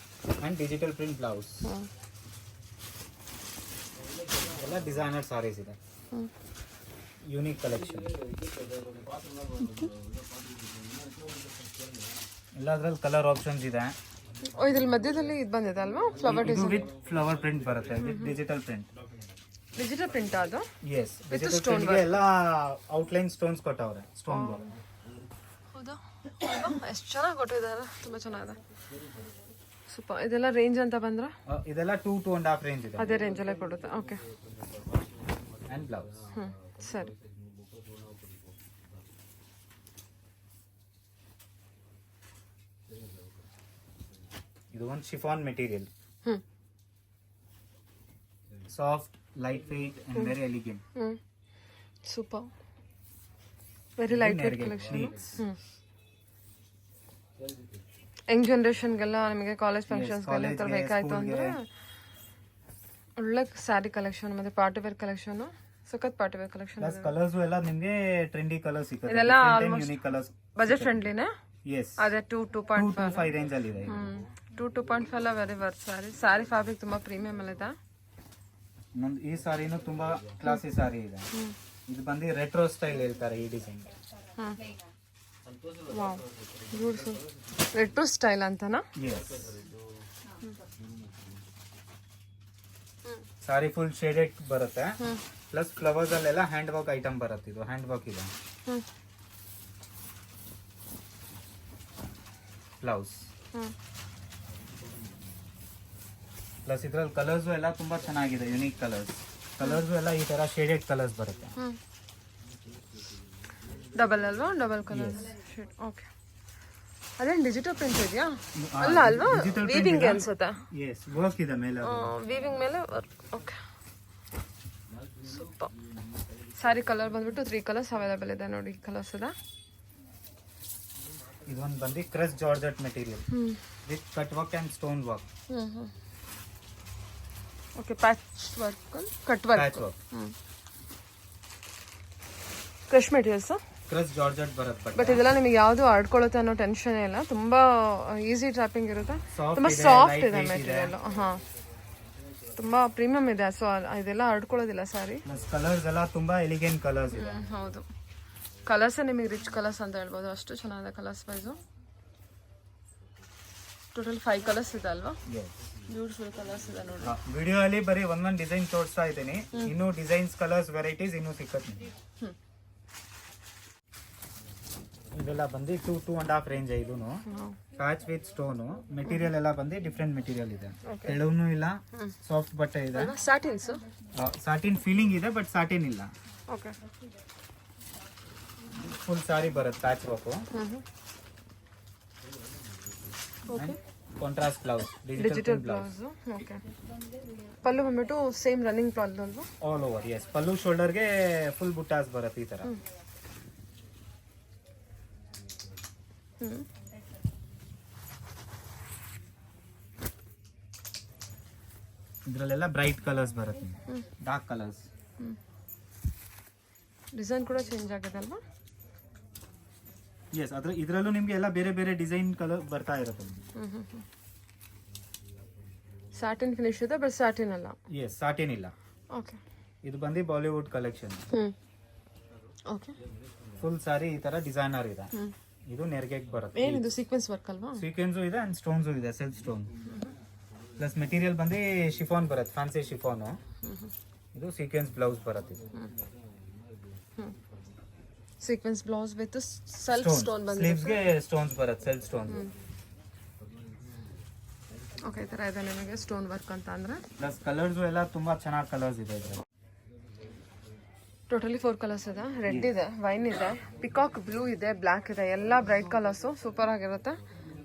ಅಂಡ್ ಡಿಜಿಟಲ್ ಪ್ರಿಂಟ್ ಬ್ಲೌಸ್. ಎಲ್ಲ ಡಿಸೈನರ್ ಸಾರೀಸ್ ಇದೆ, ಯೂನಿಕ್ ಕಲೆಕ್ಷನ್. ಎಲ್ಲದ್ರಲ್ಲಿ ಕಲರ್ ಆಪ್ಷನ್ಸ್ ಇದೆ. ಇದ್ರಲ್ಲಿ ಮಧ್ಯದಲ್ಲಿ ಇದು ಬಂದಿದೆ ಅಲ್ವಾ? Flower design with flower print ಬರುತ್ತೆ, with digital print. Digital print ಅದು? ಎಸ್, ಡಿಜಿಟಲ್ ಪ್ರಿಂಟ್ ಗೆ ಎಲ್ಲ ಔಟ್ಲೈನ್ ಸ್ಟೋನ್ಸ್ ಕೊಟ್ಟವ್ರೆ, ಸ್ಟೋನ್ ವರ್ಕ್. ಹೌದಾ? ಎಷ್ಟು ಚೆನ್ನಾಗಿ ಕೊಟ್ಟಿದ್ದಾರೆ, ತುಂಬಾ ಚೆನ್ನಾಗಿದೆ, ಸೂಪರ್. ಇದೆಲ್ಲ ರೇಂಜ್ ಅಂತ ಬಂದ್ರೆ ಇದೆಲ್ಲ 2.5 ರೇಂಜ್ ಇದೆ, ಅದೇ ರೇಂಜಲ್ಲೇ ಕೊಡುತ್ತೆ. Okay, and blouse. ಸರಿ. ಇದು ಒಂದು chiffon material, hmm soft, light weight and very elegant. Super, very light weight collection. Young ಜನರೇಷನ್ಗೆಲ್ಲ ನಿಮಗೆ ಕಾಲೇಜ್ ಫಂಕ್ಷನ್ಸ್ಗೆಲ್ಲ ಈ ಥರ ಬೇಕಾಯ್ತು ಅಂದರೆ ಒಳ್ಳೆ ಸ್ಯಾರಿ ಕಲೆಕ್ಷನ್ ಮತ್ತೆ ಪಾರ್ಟಿ ವೇರ್ ಕಲೆಕ್ಷನ್, ಸಖತ್ party wear collection. Plus colours ಎಲ್ಲ ನಿಮಗೆ ಟ್ರೆಂಡಿ ಕಲರ್ಸ್ ಸಿಗುತ್ತೆ, ಇದೆಲ್ಲ ಯೂನಿಕ್ ಕಲರ್ಸ್. ಬಜೆಟ್ ಫ್ರೆಂಡ್ಲಿನೇ? ಎಸ್, ಅದೇ 2.5 ರೇಂಜ್ ಅಲ್ಲಿ ಇದೆ. 2.5 ಎಲ್ಲ very worth sari. Sari fabric ತುಂಬಾ ಪ್ರೀಮಿಯಂ ಅಲ್ಲಿ ಇದೆ. ಇನ್ನೊಂದು ಈ ಸಾರಿನೂ ತುಂಬಾ ಕ್ಲಾಸಿ ಸಾರಿ ಇದೆ. ಇದು ಬಂದು ರೆಟ್ರೋ ಸ್ಟೈಲ್ ಹೇಳ್ತಾರೆ ಈ design. Wow, beautiful. Retro style ಅಂತನಾ? ಎಸ್, ಸಾರಿ ಫುಲ್ ಶೇಡೆಡ್ ಬರುತ್ತೆ, ಪ್ಲಸ್ ಫ್ಲವರ್ಸ್ ಅಲ್ಲೆಲ್ಲ ಹ್ಯಾಂಡ್ ವರ್ಕ್ ಐಟಮ್ ಬರುತ್ತೆ. ಇದು ಹ್ಯಾಂಡ್ ವರ್ಕ್ ಇದೆ. ಬ್ಲೌಸ್ ಪ್ಲಸ್ ಇದ್ರಲ್ಲಿ ಕಲರ್ಸ್ ಎಲ್ಲ ತುಂಬಾ ಚೆನ್ನಾಗಿದೆ, ಯುನೀಕ್ ಕಲರ್ಸ್ ಎಲ್ಲ ಈ ತರ ಶೇಡೆಡ್ ಕಲರ್ಸ್ ಬರುತ್ತೆ. ಡಬಲ್ ಅಲ್ವಾ? Double colour shade. ಓಕೆ, ಅದೇನು ಡಿಜಿಟಲ್ ಪ್ರಿಂಟ್ ಇದೆಯಾ? ಅಲ್ಲ ಅಲ್ವಾ, ವೀವಿಂಗ್ ಅನ್ಸುತ್ತೆ. ಎಸ್, ವರ್ಕ್ ಇದೆ ಮೇಲೆ, ವೀವಿಂಗ್ ಮೇಲೆ work. Okay, super. Sari colour ಬಂದ್ಬಿಟ್ಟು 3 ಕಲರ್ಸ್ ಅವೈಲೇಬಲ್ ಇದೆ ನೋಡಿ. ಕಲರ್ಸ್ ಇದೆ. ಇದೊಂದು ಬಂದು crush georgette material with cut work and stone work. Okay, patch work, cut work, patch work. Crush materials, crush georgette ಬರುತ್ತೆ. ಬಟ್ ಇದೆಲ್ಲ ನಿಮಗೆ ಯಾವುದು ಆಡ್ಕೊಳ್ಳುತ್ತೆ ಅನ್ನೋ ಟೆನ್ಷನ್ ಇಲ್ಲ. ತುಂಬಾ ಈಸಿ ಟ್ರಾಪಿಂಗ್ ಇರುತ್ತೆ, ತುಂಬಾ ಸಾಫ್ಟ್ ಇದೆ ಮೆಟೀರಿಯಲ್. ಹಾ, ತುಂಬಾ ಪ್ರೀಮಿಯಂ ಇದೆ. ಸೊ ಇದೆಲ್ಲ ಆಡ್ಕೊಳ್ಳೋದಿಲ್ಲ ಸ್ಯಾರಿ. ಕಲರ್ಸ್ ಎಲ್ಲ ತುಂಬಾ ಎಲಿಗೆಂಟ್ ಕಲರ್ಸ್ ಇದೆ. ಹೌದು, ಕಲರ್ಸ್ ನಿಮಗೆ ರಿಚ್ ಕಲರ್ಸ್ ಅಂತ ಹೇಳ್ಬೋದು, ಅಷ್ಟು ಚೆನ್ನಾಗಿದೆ ಕಲರ್ಸ್ ವೈಸು. ಟೋಟಲ್ 5 ಕಲರ್ಸ್ ಇದೆ ಅಲ್ವಾ? ಬ್ಯೂಟಿಫುಲ್ ಕಲರ್ಸ್ ಇದೆ ನೋಡಿ. ವಿಡಿಯೋ ಅಲ್ಲಿ ಬರೀ ಒಂದೊಂದು ಡಿಸೈನ್ ತೋರಿಸ್ತಾ ಇದ್ದೀನಿ, ಇನ್ನು ಡಿಸೈನ್ಸ್, ಕಲರ್ಸ್, ವೆರೈಟೀಸ್ ಇನ್ನೂ ಸಿಕ್ಕತ್ತೆ. ಇದೆಲ್ಲ ಬಂದು 2.5 ರೇಂಜ್. ಇದೂನು ಪ್ಯಾಚ್ ವಿತ್ ಸ್ಟೋನು. ಮೆಟೀರಿಯಲ್ ಎಲ್ಲ ಬಂದು ಡಿಫ್ರೆಂಟ್ ಮೆಟೀರಿಯಲ್ ಇದೆ, ತೆಳುವೂ ಇಲ್ಲ, ಸಾಫ್ಟ್ ಬಟ್ಟೆ ಇದೆ. ಸ್ಯಾಟಿನ್ಸ್, ಸಾಟಿನ್ ಫೀಲಿಂಗ್ ಇದೆ, ಬಟ್ ಸಾಟಿನ್ ಇಲ್ಲ. ಓಕೆ, ಫುಲ್ ಸಾರಿ ಬರುತ್ತೆ patch work. Contrast blouse, digital blouse. Okay, pallu ಬಂದ್ಬಿಟ್ಟು ಸೇಮ್ ರನ್ನಿಂಗ್ ಪಲ್ಲು ಅಲ್ವಾ? All over. ಎಸ್, ಪಲ್ಲು ಶೋಲ್ಡರ್ಗೆ ಫುಲ್ ಬುಟ್ಟಾಸ್ ಬರುತ್ತೆ ಈ ತರ. ಇದ್ರಲ್ಲೆಲ್ಲ ಬ್ರೈಟ್ ಕಲರ್ಸ್ ಬರುತ್ತೆ, ಡಾರ್ಕ್ ಕಲರ್ಸ್. ಡಿಸೈನ್ ಕೂಡ ಚೇಂಜ್ ಆಗಿದೆ ಅಲ್ವಾ? ಎಸ್, ಇದರಲ್ಲೂ ನಿಮಗೆ ಎಲ್ಲ ಬೇರೆ ಬೇರೆ ಡಿಸೈನ್ ಕಲರ್ ಬರ್ತಾ ಇರುತ್ತೆ. ಸ್ಯಾಟಿನ್ ಫಿನಿಶ್ ಇದೆ, ಬಟ್ ಸ್ಯಾಟಿನ್ ಅಲ್ಲ. ಎಸ್, ಸಾಟಿನ್ ಇಲ್ಲ. ಓಕೆ. ಇದು ಬಂದು ಬಾಲಿವುಡ್ ಕಲೆಕ್ಷನ್. ಓಕೆ. ಫುಲ್ ಸಾರಿ ಈ ತರ ಡಿಸೈನರ್ ಇದೆ. ಇದು ನೆರ್ಗೆಗೆ ಬರುತ್ತೆ. ಏನಿದು ಸೀಕ್ವೆನ್ಸ್ ವರ್ಕ್ ಅಲ್ವಾ? ಸೀಕ್ವೆನ್ಸು ಇದೆ ಅಂಡ್ ಸ್ಟೋನ್ಸು ಇದೆ, ಸೆಲ್ಫ್ ಸ್ಟೋನ್. ಪ್ಲಸ್ ಮೆಟೀರಿಯಲ್ ಬಂದು ಶಿಫಾನ್ ಬರುತ್ತೆ, ಫ್ಯಾನ್ಸಿ ಶಿಫಾನು. ಇದು ಸೀಕ್ವೆನ್ಸ್ ಬ್ಲೌಸ್ ಬರುತ್ತೆ. ಇದು sequence blouse with self stone ಬಂದಿದೆ. ಸ್ಲೀವ್ಸ್ಗೆ ಸ್ಟೋನ್ಸ್ ಬರುತ್ತೆ, ಸೆಲ್ಫ್ ಸ್ಟೋನ್. ಓಕೆ, ಈ ತರ ಇದೆ ನಿಮಗೆ ಸ್ಟೋನ್ ವರ್ಕ್ ಅಂತ ಅಂದ್ರೆ. ಪ್ಲಸ್ ಕಲರ್ಸ್ ಎಲ್ಲ ತುಂಬಾ ಚೆನ್ನಾಗಿ ಕಲರ್ಸ್ ಇದೆ ಇದರಲ್ಲಿ. ಟೋಟಲಿ 4 ಕಲರ್ಸ್ ಇದೆ. ರೆಡ್ ಇದೆ, ವೈನ್ ಇದೆ, ಪಿಕಾಕ್ ಬ್ಲೂ ಇದೆ, ಬ್ಲ್ಯಾಕ್ ಇದೆ. ಎಲ್ಲ ಬ್ರೈಟ್ ಕಲರ್ಸ್, ಸೂಪರ್ ಆಗಿರುತ್ತೆ.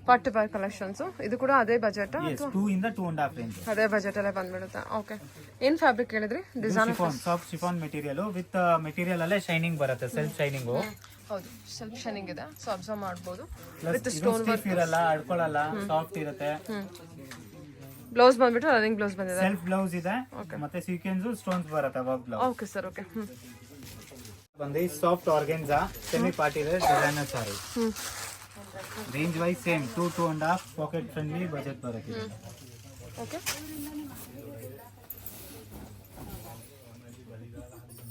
ಪಟ್ ಬೈ ಕಲೆಕ್ಷನ್ಸ್. ಇದು ಕೂಡ ಅದೇ ಬಜೆಟ್? 2 ಇಂದ 2.5 ರೇಂಜ್. ಅದೇ ಬಜೆಟ್ ಅಲ್ಲೇ ಬಂದ್ಬಿಡುತ್ತೆ. ಓಕೆ. ಏನ್ ಫ್ಯಾಬ್ರಿಕ್ ಹೇಳಿದ್ರಿ? Design soft chiffon material with material ಅಲ್ಲೇ ಶೈನಿಂಗ್ ಬರುತ್ತೆ, ಸೆಲ್ಫ್ ಶೈನಿಂಗ್. ಹೌದು, ಸ್ವಲ್ಪ ಶೈನಿಂಗ್ ಇದೆ, ಸೊ ಅಬ್ಸರ್ವ್ ಮಾಡಬಹುದು. ವಿತ್ ಸ್ಟೋನ್ ವರ್ಕ್ ಇರಲ್ಲ, ಅಡ್ಕೊಳ್ಳಲ್ಲ, ಸಾಫ್ಟ್ ಇರುತ್ತೆ. ಬ್ಲೌಸ್ ಬಂದ್ಬಿಟ್ಟು ರನ್ನಿಂಗ್ ಬ್ಲೌಸ್ ಬಂದಿದೆ, ಸೆಲ್ಫ್ ಬ್ಲೌಸ್ ಇದೆ, ಮತ್ತೆ ಸೀಕ್ವೆನ್ಸ್ ಸ್ಟೋನ್ಸ್ ಬರುತ್ತೆ work blouse. Okay sir, okay. ಬಂದು soft organza semi party wear designer sari. Range wise same 2.5 pocket friendly budget ಬರುತ್ತೆ. ಓಕೆ.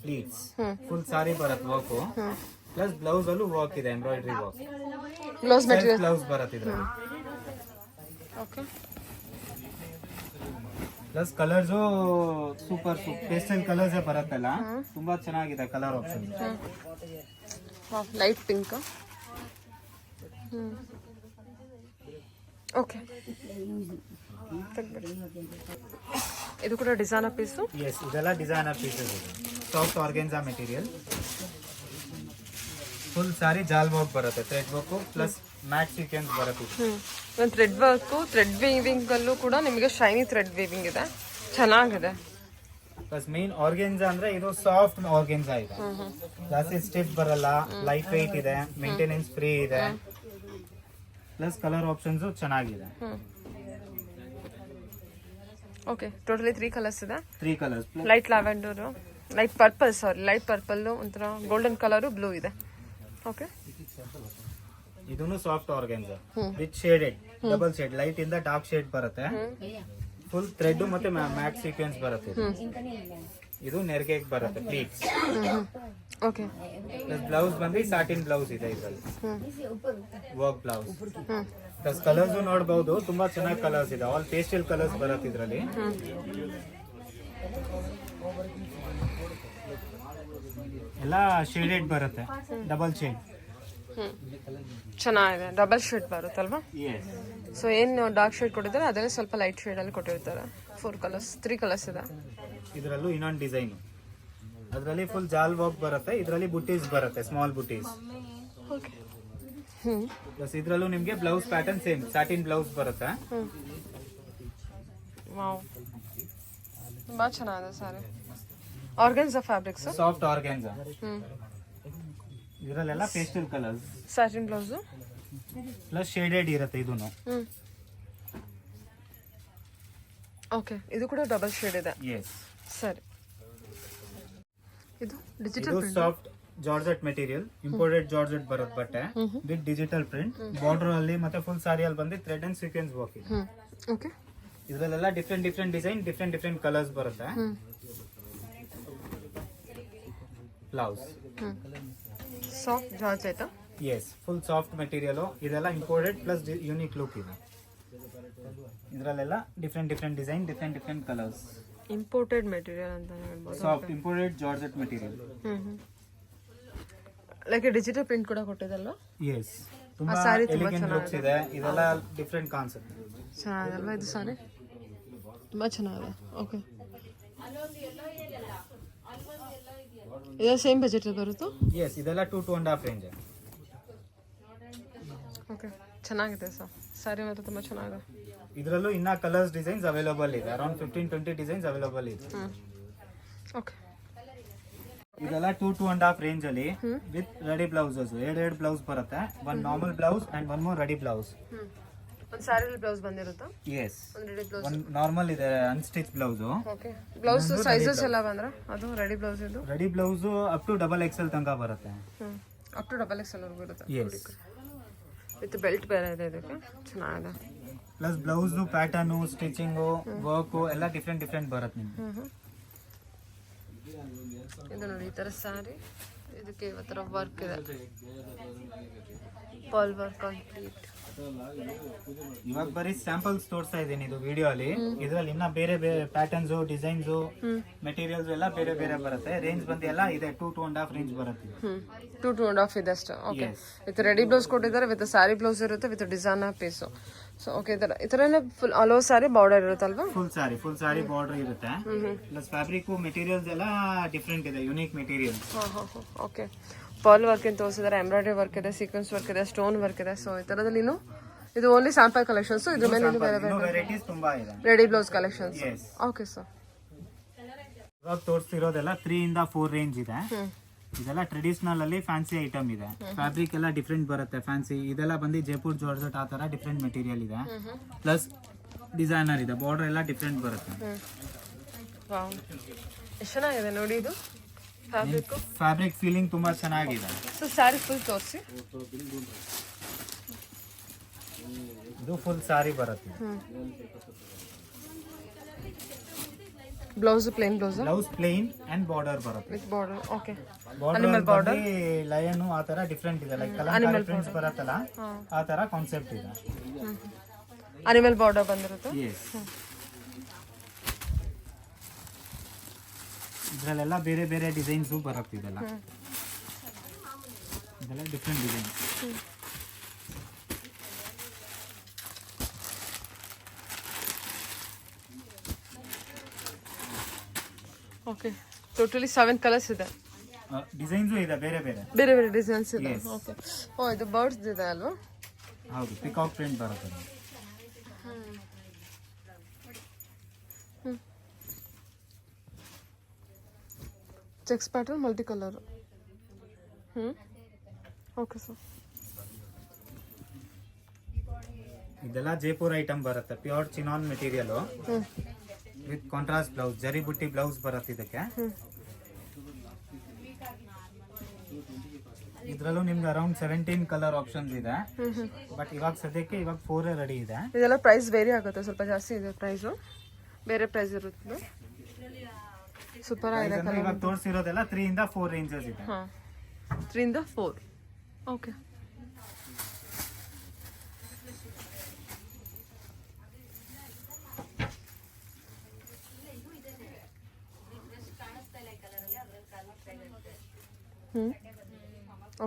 ಪ್ಲೀಟ್ಸ್ ಫುಲ್ ಸಾರಿ ಬರುತ್ತೆ ವರ್ಕ್. ಪ್ಲಸ್ ಬ್ಲೌಸ್ ಅಲ್ಲೂ ವರ್ಕ್ ಇದೆ, embroidery work. Blouse material blouse ಬರುತ್ತೆ ಇದ್ರಲ್ಲಿ. Okay. Plus colours super pastel colours ಬರುತ್ತಲ್ಲ, ತುಂಬಾ ಚೆನ್ನಾಗಿದೆ colour option. Light pink. Okay. ಇದು ಕೂಡ ಡಿಸೈನರ್ ಪೀಸು? ಎಸ್, ಇದೆಲ್ಲ ಡಿಸೈನರ್ ಪೀಸಸ್ ಇದೆ. Soft organza material. Full sari jaal work ಬರುತ್ತೆ, thread work plus matte sequence ಬರುತ್ತೆ. ಥ್ರೆಡ್ ವರ್ಕ್, ಥ್ರೆಡ್ ವೀವಿಂಗ್ ಅಲ್ಲೂ ಕೂಡ ನಿಮಗೆ ಶೈನಿ ಥ್ರೆಡ್ ವೀವಿಂಗ್ ಇದೆ, ಚೆನ್ನಾಗಿದೆ. ಪ್ಲಸ್ ಮೇನ್ ಆರ್ಗೆನ್ಜಾ ಅಂದ್ರೆ ಇದು ಸಾಫ್ಟ್ ಆರ್ಗೆನ್ಜಾ ಇದೆ, ಜಾಸ್ತಿ ಸ್ಟಿಫ್ ಬರಲ್ಲ, ಲೈಟ್ ವೆಯ್ಟ್ ಇದೆ, ಮೇಂಟೆನೆನ್ಸ್ ಫ್ರೀ ಇದೆ. ಪ್ಲಸ್ ಕಲರ್ ಆಪ್ಷನ್ಸ್ ಚೆನ್ನಾಗಿದೆ. ಓಕೆ, ಟೋಟಲಿ 3 ಕಲರ್ಸ್ ಇದೆ. 3 colours. Light lavender, light purple, sari light purple, ಒಂಥರ ಗೋಲ್ಡನ್ ಕಲರ್, ಬ್ಲೂ ಇದೆ. ಓಕೆ. ಇದೂನು soft organza with shaded double shade, light ಇಂದ ಡಾರ್ಕ್ ಶೇಡ್ ಬರುತ್ತೆ. ಫುಲ್ ಥ್ರೆಡ್ ಮತ್ತೆ ಮ್ಯಾಟ್ ಸೀಕ್ವೆನ್ಸ್ ಬರುತ್ತೆ. ಇದು ನೆರ್ಗೆಗೆ ಬರುತ್ತೆ, ಪ್ಲೀಟ್ಸ್. ಓಕೆ. ಪ್ಲಸ್ ಬ್ಲೌಸ್ ಬಂದು ಸಾಟಿನ್ ಬ್ಲೌಸ್ ಇದೆ ಇದರಲ್ಲಿ, ವರ್ಕ್ ಬ್ಲೌಸ್. ಪ್ಲಸ್ ಕಲರ್ಸ್ ನೋಡಬಹುದು, ತುಂಬಾ ಚೆನ್ನಾಗಿ ಕಲರ್ಸ್ ಇದೆ, ಆಲ್ ಪೇಸ್ಟಲ್ ಕಲರ್ಸ್ ಬರುತ್ತೆ ಇದರಲ್ಲಿ. ಎಲ್ಲ ಶೇಡೆಡ್ ಬರುತ್ತೆ, ಡಬಲ್ ಶೇಡ್. ಚೆನ್ನಾಗಿದೆ, ಡಬಲ್ ಶೇಡ್ ಬರುತ್ತಲ್ವಾ? ಸೊ ಏನು ಡಾರ್ಕ್ ಶೇಡ್ ಕೊಟ್ಟಿದ್ದಾರೆ ಅದರಲ್ಲಿ ಸ್ವಲ್ಪ ಲೈಟ್ ಶೇಡ್ ಅಲ್ಲಿ ಕೊಟ್ಟಿರ್ತಾರೆ. 4 ಕಲರ್ಸ್, 3 ಕಲರ್ಸ್ ಇದೆ. ಇದರಲ್ಲೂ ಇನ್ನೊಂದು ಡಿಸೈನ್, ಅದರಲ್ಲಿ ಫುಲ್ ಜಾಲ್ ವರ್ಕ್ ಬರುತ್ತೆ, ಇದರಲ್ಲಿ ಬುಟೀಸ್ ಬರುತ್ತೆ, ಸ್ಮಾಲ್ ಬುಟೀಸ್. ಓಕೆ. ಪ್ಲಸ್ ಇದರಲ್ಲೂ ನಿಮಗೆ blouse pattern same satin blouse ಬರುತ್ತೆ. ವಾವ್, ತುಂಬಾ ಚೆನ್ನಾಗಿದೆ sari. Organza fabrics, soft organza. ಇದರಲ್ಲೆಲ್ಲ pastel colours. Satin blouse plus shaded ಇರುತ್ತೆ ಇದೂನು. ಓಕೆ, ಇದು ಕೂಡ ಡಬಲ್ ಶೇಡ್ ಇದೆ. ಎಸ್. ಸರಿ. ಇದು ಡಿಜಿಟಲ್ ಇದು soft georgette material, imported georgette ಬರುತ್ತೆ ಬಟ್ಟೆ ವಿತ್ ಡಿಜಿಟಲ್ ಪ್ರಿಂಟ್. ಬಾರ್ಡರ್ ಅಲ್ಲಿ ಮತ್ತೆ ಫುಲ್ ಸಾರಿಯಲ್ಲಿ ಬಂದು ಥ್ರೆಡ್ ಅಂಡ್ ಸೀಕ್ವೆನ್ಸ್ ವರ್ಕ್ ಇದೆ. ಓಕೆ. ಇದರಲ್ಲೆಲ್ಲ ಡಿಫ್ರೆಂಟ್ ಡಿಸೈನ್, ಡಿಫ್ರೆಂಟ್ ಕಲರ್ಸ್ ಬರುತ್ತೆ. Blouse soft georgette. Yes, full soft material. ಇದೆಲ್ಲ ಇಂಪೋರ್ಟೆಡ್ ಪ್ಲಸ್ ಯೂನಿಕ್ ಲುಕ್ ಇದೆ. ಇದರಲ್ಲೆಲ್ಲ different design, different colours. Imported material ಅಂತ ಹೇಳ್ಬೋದು. Soft imported georgette material. Like digital print ಕೂಡ ಕೊಟ್ಟಿದಲ್ವಾ? ಎಸ್, ತುಂಬಾ ಎಲಿಗೆಂಟ್ ಲುಕ್ಸ್ ಇದೆ. ಇದೆಲ್ಲ ಡಿಫ್ರೆಂಟ್ ಕಾನ್ಸೆಪ್ಟ್. ಚೆನ್ನಾಗಿದಲ್ವಾ ಇದು ಸಾರಿ? ತುಂಬಾ ಚೆನ್ನಾಗಿದೆ. ಓಕೆ. ಇದು ಸೇಮ್ ಬಜೆಟ್ ಬರುತ್ತೋ? ಎಸ್, ಇದೆಲ್ಲ 2.5 ರೇಂಜ್. ಓಕೆ, ಚೆನ್ನಾಗಿದೆ ಸರ್ ಸಾರಿ, ಮಾತ್ರ ತುಂಬಾ ಚೆನ್ನಾಗಿದೆ. ಇದರಲ್ಲೂ ಇನ್ನ ಕಲರ್ಸ್ ಡಿಸೈನ್ಸ್ ಅವೈಲೇಬಲ್ ಇದೆ, ಅರೌಂಡ್ 15-20 ಡಿಸೈನ್ಸ್ ಅವೈಲೇಬಲ್ ಇದೆ. ಓಕೆ. ಇದೆಲ್ಲ 2.5 ರೇಂಜ್ ಅಲ್ಲಿ ವಿತ್ ರೆಡಿ ಬ್ಲೌಸಸ್. 2 ಬ್ಲೌಸ್ ಬರುತ್ತೆ, 1 normal blouse and 1 more ready blouse. ಒಂದು ಸ್ಯಾರಿಲಿ ಬ್ಲೌಸ್ ಬಂದಿರುತ್ತಾ? ಎಸ್, ಒಂದು ರೆಡಿ ಬ್ಲೌಸ್. ಒಂದು ನಾರ್ಮಲ್ ಇದೆ unstitch blouse. Okay, blouse sizes ಎಲ್ಲ ಬಂದ್ರೆ ಅದು ರೆಡಿ ಬ್ಲೌಸ್ ಇದು? Ready blouse up to XXL ತನಕ ಬರುತ್ತೆ. ಅಪ್ ಟು XXL ವರೆಗೂ ಇರುತ್ತೆ. ಎಸ್, ವಿತ್ ಬೆಲ್ಟ್ ಬೇರೆ ಇದೆ ಇದಕ್ಕೆ, ಚೆನ್ನಾಗಿದೆ. Plus blouse pattern, stitching, work ಎಲ್ಲ ಡಿಫ್ರೆಂಟ್ ಬರುತ್ತೆ ನಿಮ್ಗೆ. ಇದು ನೋಡಿ ಈ ಥರ ಸ್ಯಾರಿ, ಇದಕ್ಕೆ ಈ ಥರ ವರ್ಕ್ ಇದೆ, ಪಾಲ್ ವರ್ಕ್ ಕಂಪ್ಲೀಟ್. ಇವಾಗ ಬರೀ ಸ್ಯಾಂಪಲ್ಸ್ ತೋರಿಸ್ತಾ ಇದ್ದೀನಿ ಇದು ವಿಡಿಯೋ ಅಲ್ಲಿ. ಇದ್ರಲ್ಲಿ ಇನ್ನ ಬೇರೆ ಬೇರೆ ಪ್ಯಾಟರ್ನ್ಸ್, ಡಿಸೈನ್ಸ್, ಮೆಟೀರಿಯಲ್ಸ್ ಎಲ್ಲ ಬೇರೆ ಬೇರೆ ಬರುತ್ತೆ. ರೇಂಜ್ ಬಂದು ಎಲ್ಲ ಇದೆ 2-2.5 ರೇಂಜ್ ಬರುತ್ತೆ. 2-2.5 ಇದೆ ಅಷ್ಟು. ಓಕೆ, ವಿತ್ ರೆಡಿ ಬ್ಲೌಸ್ ಕೊಟ್ಟಿದ್ದಾರೆ, ವಿತ್ ಸ್ಯಾರಿ ಬ್ಲೌಸ್ ಇರುತ್ತೆ, with designer piece. So okay, ಈ ಥರನೇ full all over sari border ಇರುತ್ತಲ್ವಾ? ಫುಲ್ ಸಾರಿ ಬಾರ್ಡರ್ ಇರುತ್ತೆ. ಪ್ಲಸ್ ಫ್ಯಾಬ್ರಿಕ್ ಮೆಟೀರಿಯಲ್ಸ್ ಎಲ್ಲ ಡಿಫ್ರೆಂಟ್ ಇದೆ, unique material. Okay, pearl work ಅಂತ ತೋರಿಸಿದ್ದಾರೆ, ಎಂಬ್ರಾಯ್ಡ್ರಿ ವರ್ಕ್ ಇದೆ, ಸೀಕ್ವೆನ್ಸ್ ವರ್ಕ್ ಇದೆ, ಸ್ಟೋನ್ ವರ್ಕ್ ಇದೆ. ಸೊ ಈ ಥರದಲ್ಲಿ ಇದು ಓನ್ಲಿ ಸ್ಯಾಂಪಲ್ ಕಲೆಕ್ಷನ್ಸ್. ಇದ್ರ ಮೇಲೆ ಬೇರೆ ಬೇರೆ ವೆರೈಟೀಸ್ ತುಂಬಾ ಇದೆ. Ready blouse collections. Okay sir, ಇವಾಗ ತೋರಿಸ್ತಿರೋದೆಲ್ಲ 3-4 ರೇಂಜ್ ಇದೆ. ಇದೆಲ್ಲ ಟ್ರೆಡಿಷನಲ್ ಅಲ್ಲಿ ಫ್ಯಾನ್ಸಿ ಐಟಮ್ ಇದೆ. ಫ್ಯಾಬ್ರಿಕ್ ಎಲ್ಲ ಡಿಫ್ರೆಂಟ್ ಬರುತ್ತೆ, ಫ್ಯಾನ್ಸಿ. ಇದೆಲ್ಲ ಬಂದು ಜೈಪುರ್ ಜಾರ್ಜೆಟ್ ಆ ತರ ಡಿಫ್ರೆಂಟ್ ಮೆಟೀರಿಯಲ್ ಇದೆ. ಪ್ಲಸ್ ಡಿಸೈನರ್ ಇದೆ, ಬಾರ್ಡರ್ ಎಲ್ಲ ಡಿಫ್ರೆಂಟ್ ಬರುತ್ತೆ. ಎಷ್ಟು ಚೆನ್ನಾಗಿದೆ ನೋಡಿ ಇದು ಫ್ಯಾಬ್ರಿಕ್ ಫೀಲಿಂಗ್ ತುಂಬಾ ಚೆನ್ನಾಗಿದೆ. ಸೊ ಸ್ಯಾರಿ ಫುಲ್ ತೋರಿಸಿ. ಇದು ಫುಲ್ ಸಾರಿ ಬರುತ್ತೆ. Blouse plain blouse plain and border ಬರುತ್ತೆ with border. Okay, border line ಆ ತರ ಡಿಫ್ರೆಂಟ್ ಇದೆ, ಲೈಕ್ ಕಲರ್ ಪ್ರಿಂಟ್ಸ್ ಬರುತ್ತಲ್ಲ ಆ ತರ ಕಾನ್ಸೆಪ್ಟ್ ಇದೆ. ಅನಿಮಲ್ ಬಾರ್ಡರ್ ಬಂದಿರುತ್ತೆ. ಎಸ್, ಇದರಲ್ಲೆಲ್ಲ ಬೇರೆ ಬೇರೆ ಡಿಸೈನ್ಸ್ ಬರುತ್ತೆ. ಇದೆಲ್ಲ different design. Okay, totally 7 colours ಇದೆ. ಡಿಸೈನ್ಸ್ ಇದೆ, ಬೇರೆ ಬೇರೆ ಬೇರೆ ಬೇರೆ ಡಿಸೈನ್ಸ್ ಇದೆ. ಓಕೆ, ಓ ಇದು ಬರ್ಡ್ಸ್ ಇದೆ ಅಲ್ವಾ? ಹೌದು, ಪಿಕಾಕ್ ಪ್ರಿಂಟ್ ಬರುತ್ತೆ. Cheques pattern multi colour. Okay sir, ಇದೆಲ್ಲ ಜೈಪುರ್ ಐಟಮ್ ಬರುತ್ತೆ, pure chinon material with contrast blouse, ಜರಿ ಬುಟ್ಟಿ ಬ್ಲೌಸ್ ಬರುತ್ತೆ ಇದಕ್ಕೆ. ಇದ್ರಲ್ಲೂ ನಿಮ್ಗೆ ಅರೌಂಡ್ 17 ಕಲರ್ ಆಪ್ಷನ್ಸ್ ಇದೆ. ಬಟ್ ಇವಾಗ ಸದ್ಯಕ್ಕೆ 4 ರೆಡಿ ಇದೆ. ಇದೆಲ್ಲ ಪ್ರೈಸ್ ಬೇರೆ ಆಗುತ್ತೆ, ಸ್ವಲ್ಪ ಜಾಸ್ತಿ ಇದೆ ಪ್ರೈಸು, ಬೇರೆ ಪ್ರೈಸ್ ಇರುತ್ತೆ. ಸೂಪರ್ ಆಗಿದೆ. ಇವಾಗ ತೋರಿಸಿರೋದೆಲ್ಲ 3-4 ರೇಂಜಸ್ ಇದೆ. 3-4. Okay,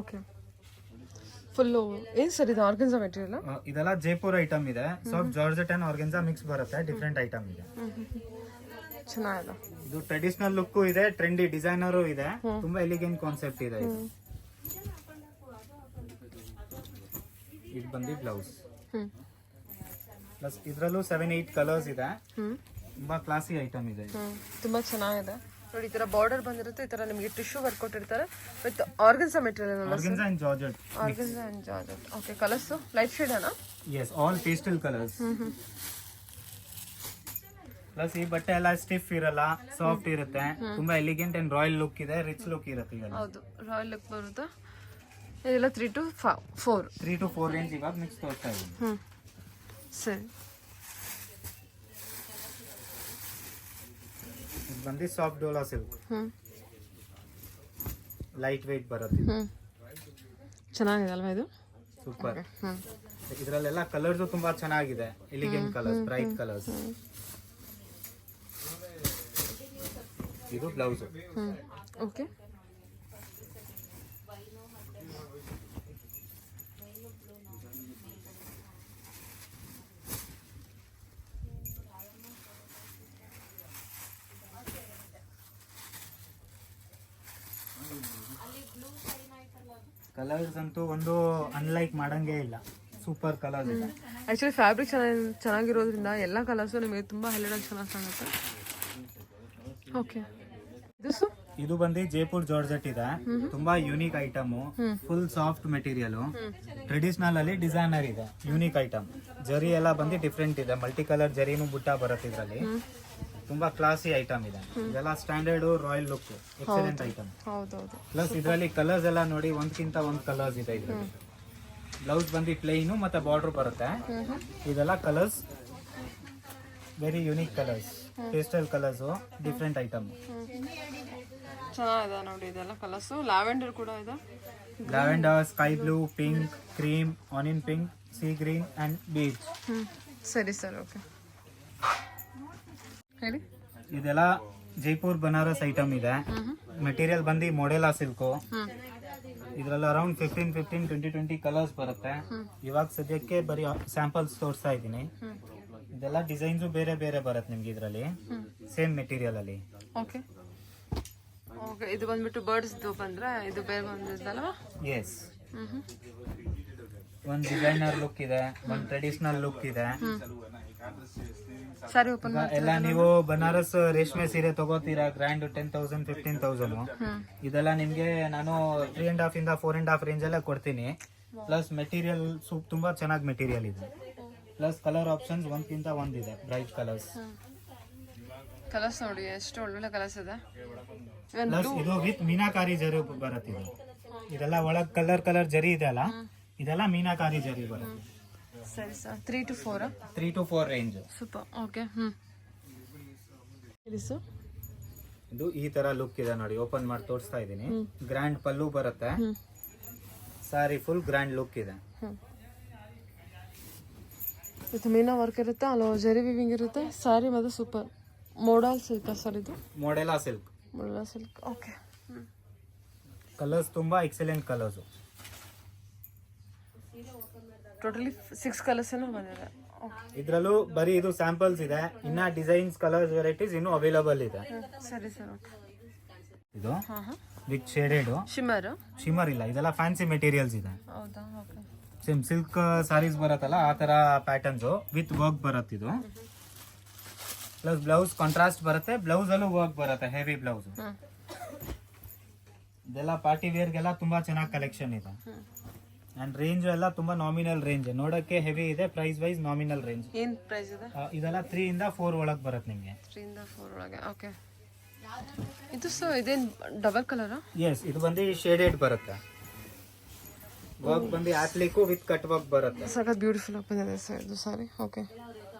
okay. ಫುಲ್ಲು ಏನು ಸರ್ ಇದು ಆರ್ಗನ್ಸಾ ಮೆಟೀರಿಯಲ್? ಇದೆಲ್ಲ ಜೈಪುರ್ ಐಟಮ್ ಇದೆ. Soft georgette and organza mix ಬರುತ್ತೆ, ಡಿಫ್ರೆಂಟ್ ಐಟಮ್ ಇದೆ. ಚೆನ್ನಾಗಿದೆ. ಇದು ಟ್ರೆಡಿಷನಲ್ ಲುಕ್ ಇದೆ, ಟ್ರೆಂಡಿ ಡಿಸೈನರು ಇದೆ, ತುಂಬಾ ಎಲಿಗೆಂಟ್ ಕಾನ್ಸೆಪ್ಟ್ ಇದೆ. ಇದು ಬಂದು ಬ್ಲೌಸ್. ಪ್ಲಸ್ ಇದ್ರಲ್ಲೂ 7-8 ಕಲರ್ಸ್ ಇದೆ. ತುಂಬಾ ಕ್ಲಾಸಿ ಐಟಮ್ ಇದೆ. ತುಂಬಾ ಚೆನ್ನಾಗಿದೆ ನೋಡಿ. ಈ ತರ ಬಾರ್ಡರ್ ಬಂದಿರುತ್ತೆ, ಈ ತರ ನಿಮಗೆ ಟಿಶ್ಯೂ ವರ್ಕ್ ಕೊಟ್ಟಿರ್ತಾರೆ with organza material. Organza and georgette. Organza and georgette. Okay, colours light shade ಅಣ್ಣ? Yes, all pastel colours. Plus ಈ ಬಟ್ಟೆ ಎಲ್ಲ ಸ್ಟಿಫ್ ಇರಲ್ಲ, ಸಾಫ್ಟ್ ಇರುತ್ತೆ, ತುಂಬಾ ಎಲಿಗೆಂಟ್ ಅಂಡ್ ರಾಯಲ್ ಲುಕ್ ಇದೆ, ರಿಚ್ ಲುಕ್ ಇರುತ್ತೆ. ಹೌದು, ರಾಯಲ್ ಲುಕ್ ಬರುತ್ತೆ. ಇದೆಲ್ಲ 3-4. 3-4 ರೇಂಜ್ ಇವಾಗ ಮಿಕ್ಸ್ ತೋರಿಸ್ತಾ ಇದ್ದೀನಿ. ಸರಿ, ಇದು ಬಂದು soft Dhola silk, light weight ಬರುತ್ತೆ. ಚೆನ್ನಾಗಿದೆ ಅಲ್ವಾ ಇದು? ಸೂಪರ್. ಇದರಲ್ಲೆಲ್ಲ ಕಲರ್ಸ್ ತುಂಬಾ ಚೆನ್ನಾಗಿದೆ, ಎಲಿಗೆಂಟ್ ಕಲರ್ಸ್, ಬ್ರೈಟ್ ಕಲರ್ಸ್. ಇದು ಬ್ಲೌಸ್. ಓಕೆ, ಕಲರ್ಸ್ ಅಂತೂ ಒಂದು ಅನ್ಲೈಕ್ ಮಾಡಂಗೇ ಇಲ್ಲ, ಸೂಪರ್ ಕಲರ್ಸ್ ಇದೆ. ಆ್ಯಕ್ಚುಲಿ ಫ್ಯಾಬ್ರಿಕ್ ಚೆನ್ನಾಗಿರೋದ್ರಿಂದ ಎಲ್ಲ ಕಲರ್ಸು ನಿಮಗೆ ತುಂಬ ಹೈಲೈಟಾಗಿ ಚೆನ್ನಾಗಿ ಕಾಣುತ್ತೆ. ಓಕೆ, ಇದು ಇದು ಬಂದು ಜೈಪುರ್ ಜಾರ್ಜೆಟ್ ಇದೆ, ತುಂಬಾ unique item, full soft material, traditional ಅಲ್ಲಿ ಡಿಸೈನರ್ ಇದೆ, ಯೂನಿಕ್ ಐಟಮ್. ಜರಿ ಎಲ್ಲ ಬಂದು ಡಿಫ್ರೆಂಟ್ ಇದೆ, ಮಲ್ಟಿ ಕಲರ್ ಜರಿನೂ ಬುಟ್ಟ ಬರುತ್ತೆ ಇದರಲ್ಲಿ. ತುಂಬಾ ಕ್ಲಾಸಿ ಐಟಮ್ ಇದೆ, ಇದೆಲ್ಲ standard royal look, excellent item. ಹೌದೌದು. ಪ್ಲಸ್ ಇದರಲ್ಲಿ ಕಲರ್ಸ್ ಎಲ್ಲ ನೋಡಿ ಒಂದ್ಕಿಂತ ಒಂದ್ ಕಲರ್ಸ್ ಇದೆ ಇದರಲ್ಲಿ. ಬ್ಲೌಸ್ ಬಂದು ಪ್ಲೇನ್ ಮತ್ತೆ ಬಾರ್ಡರ್ ಬರುತ್ತೆ. ಇದೆಲ್ಲ colours very unique colours, pastel colours, different item. ಚೆನ್ನಾಗಿದೆ ನೋಡಿ ಇದೆಲ್ಲ ಕಲರ್ಸು. ಲ್ಯಾವೆಂಡರ್ ಕೂಡ ಇದೆ. Lavender, sky blue, pink, cream, onion pink, sea green and peach. ಸರಿ ಸರ್, ಓಕೆ ಹೇಳಿ. ಇದೆಲ್ಲ ಜೈಪುರ್ ಬನಾರಸ್ ಐಟಮ್ ಇದೆ. ಮೆಟೀರಿಯಲ್ ಬಂದು ಮೊಡೆಲಾ ಸಿಲ್ಕು. ಇದ್ರಲ್ಲಿ ಅರೌಂಡ್ 15-20 ಕಲರ್ಸ್ ಬರುತ್ತೆ. ಇವಾಗ ಸದ್ಯಕ್ಕೆ ಬರೀ ಸ್ಯಾಂಪಲ್ಸ್ ತೋರಿಸ್ತಾ ಇದ್ದೀನಿ. ಇದೆಲ್ಲ ಡಿಸೈನ್ಸ್ ಬೇರೆ ಬೇರೆ ಬರುತ್ತೆ ನಿಮ್ಗೆ ಇದರಲ್ಲಿ, ಸೇಮ್ ಮೆಟೀರಿಯಲ್ ಅಲ್ಲಿ. Okay okay. ಇದು ಬಂದ್ಬಿಟ್ಟು ಬರ್ಡ್ಸ್ ಬಂದ್ರೆ ಇದು ಬೇರೆ ಬಂದಿದ್ದಲ್ವಾ? ಎಸ್. ಒಂದ್ ಡಿಸೈನರ್ ಲುಕ್ ಇದೆ, ಒಂದ್ ಟ್ರೆಡಿಷನಲ್ ಲುಕ್ ಇದೆ. ಸರಿ, ಓಪನ್ ಎಲ್ಲ ನೀವು ಬನಾರಸ್ ರೇಷ್ಮೆ ಸೀರೆ ತಗೋತೀರಾ, ಗ್ರ್ಯಾಂಡ್ 10,000 15,000. ಇದೆಲ್ಲ ನಿಮ್ಗೆ ನಾನು 3.5 ಇಂದ 4.5 ರೇಂಜ್ ಎಲ್ಲ ಕೊಡ್ತೀನಿ. ಪ್ಲಸ್ ಮೆಟೀರಿಯಲ್ ತುಂಬಾ ಚೆನ್ನಾಗಿ ಮೆಟೀರಿಯಲ್ ಇದೆ. ಪ್ಲಸ್ ಕಲರ್ ಆಪ್ಷನ್ಸ್ ಒಂದ್ಕಿಂತ ಒಂದಿದೆ, ಬ್ರೈಟ್ ಕಲರ್ಸ್. ಕಲರ್ಸ್ ನೋಡಿ ಎಷ್ಟು ಒಳ್ಳೊಳ್ಳೆ ಕಲರ್ಸ್ ಇದೆ. ಪ್ಲಸ್ ಇದು ವಿತ್ ಮೀನಾಕಾರಿ ಜರಿ ಬರುತ್ತೆ ಇದು. ಇದೆಲ್ಲ ಒಳಗ್ ಕಲರ್ ಜರಿ ಇದೆ ಅಲ್ಲ, ಇದೆಲ್ಲ ಮೀನಾಕಾರಿ ಜರಿ ಬರುತ್ತೆ. ಸರಿ sir, 3 to 4. 3 to 4 range. Super, okay. ಇದು ಈ ತರ ಲುಕ್ ಇದೆ ನೋಡಿ, ಓಪನ್ ಮಾಡಿ ತೋರಿಸ್ತಾ ಇದ್ದೀನಿ. ಗ್ರ್ಯಾಂಡ್ ಪಲ್ಲು ಬರುತ್ತೆ, ಸಾರಿ ಫುಲ್ ಗ್ರ್ಯಾಂಡ್ ಲುಕ್ ಇದೆ. ಇದು ಮೀನಾ ವರ್ಕ್ ಇರುತ್ತೆ, ಅಲ್ಲ ಜರಿ ವಿವಿಂಗ್ ಇರುತ್ತೆ. ಸಾರಿ ಮತ್ತೆ ಸೂಪರ್. ಮೋಡಲ್ ಸಿಲ್ಕ್ ಸರ್ ಇದು? ಮೊಡೆಲಾ ಸಿಲ್ಕ್. ಮೊಡಲಾ ಸಿಲ್ಕ್, ಓಕೆ. ಕಲರ್ಸ್ ತುಂಬಾ ಎಕ್ಸಲೆಂಟ್ ಕಲರ್ಸ್. ಟೋಟಲಿ 6 ಕಲರ್ಸ್ ಏನೋ ಬಂದಿದೆ. ಇದ್ರಲ್ಲೂ ಬರೀ ಇದು ಸ್ಯಾಂಪಲ್ಸ್ ಇದೆ, ಇನ್ನ ಡಿಸೈನ್ಸ್, ಕಲರ್ಸ್, ವೆರೈಟೀಸ್ ಇನ್ನೂ ಅವೈಲಬಲ್ ಇದೆ. ಸರಿ ಸರ್, ಓಕೆ. ಇದು ವಿತ್ ಶೇಡೆಡ್ ಶಿಮರ್ ಇಲ್ಲ, ಇದೆಲ್ಲ ಫ್ಯಾನ್ಸಿ ಮೆಟೀರಿಯಲ್ಸ್ ಇದೆ. ಹೌದಾ, ಓಕೆ. ಸೇಮ್ ಸಿಲ್ಕ್ ಸಾರೀಸ್ ಬರುತ್ತಲ್ಲ ಆ ತರ ಪ್ಯಾಟರ್ನ್ಸ್ ವಿತ್ ವರ್ಕ್ ಬರುತ್ತೆ ಇದು. ಪ್ಲಸ್ ಬ್ಲೌಸ್ ಕಾಂಟ್ರಾಸ್ಟ್ ಬರುತ್ತೆ, ಬ್ಲೌಸ್ ಅಲ್ಲೂ ವರ್ಕ್ ಬರುತ್ತೆ, ಹೆವಿ ಬ್ಲೌಸ್. ಇದೆಲ್ಲ ಪಾರ್ಟಿ ವೇರ್ಗೆಲ್ಲ ತುಂಬಾ ಚೆನ್ನಾಗಿ ಕಲೆಕ್ಷನ್ ಇದೆ. ಅಂಡ್ ರೇಂಜ್ ಎಲ್ಲ ತುಂಬಾ ನಾಮಿನಲ್ ರೇಂಜ್, ನೋಡಕ್ಕೆ ಹೆವಿ ಇದೆ, ಪ್ರೈಸ್ ವೈಸ್ ನಾಮಿನಲ್ ರೇಂಜ್. ಏನ್ ಪ್ರೈಸ್ ಇದೆ? ಇದೆಲ್ಲ 3 ಇಂದ 4 ಒಳಗೆ ಬರುತ್ತೆ ನಿಮಗೆ. 3 ಇಂದ 4 ಒಳಗೆ, ಓಕೆ. ಇದು ಸರ್ ಇದೇನ್ ಡಬಲ್ ಕಲರ್? ಎಸ್, ಇದು ಬಂದು ಶೇಡೆಡ್ ಬರುತ್ತೆ. ವರ್ಕ್ ಬಂದು ಆಪ್ಲಿಕ್ ವಿತ್ ಕಟ್ ವರ್ಕ್ ಬರುತ್ತೆ. ಸಖತ್ ಬ್ಯೂಟಿಫುಲ್ ಬಂದಿದೆ ಸರ್ ಇದು ಸಾರಿ, ಓಕೆ.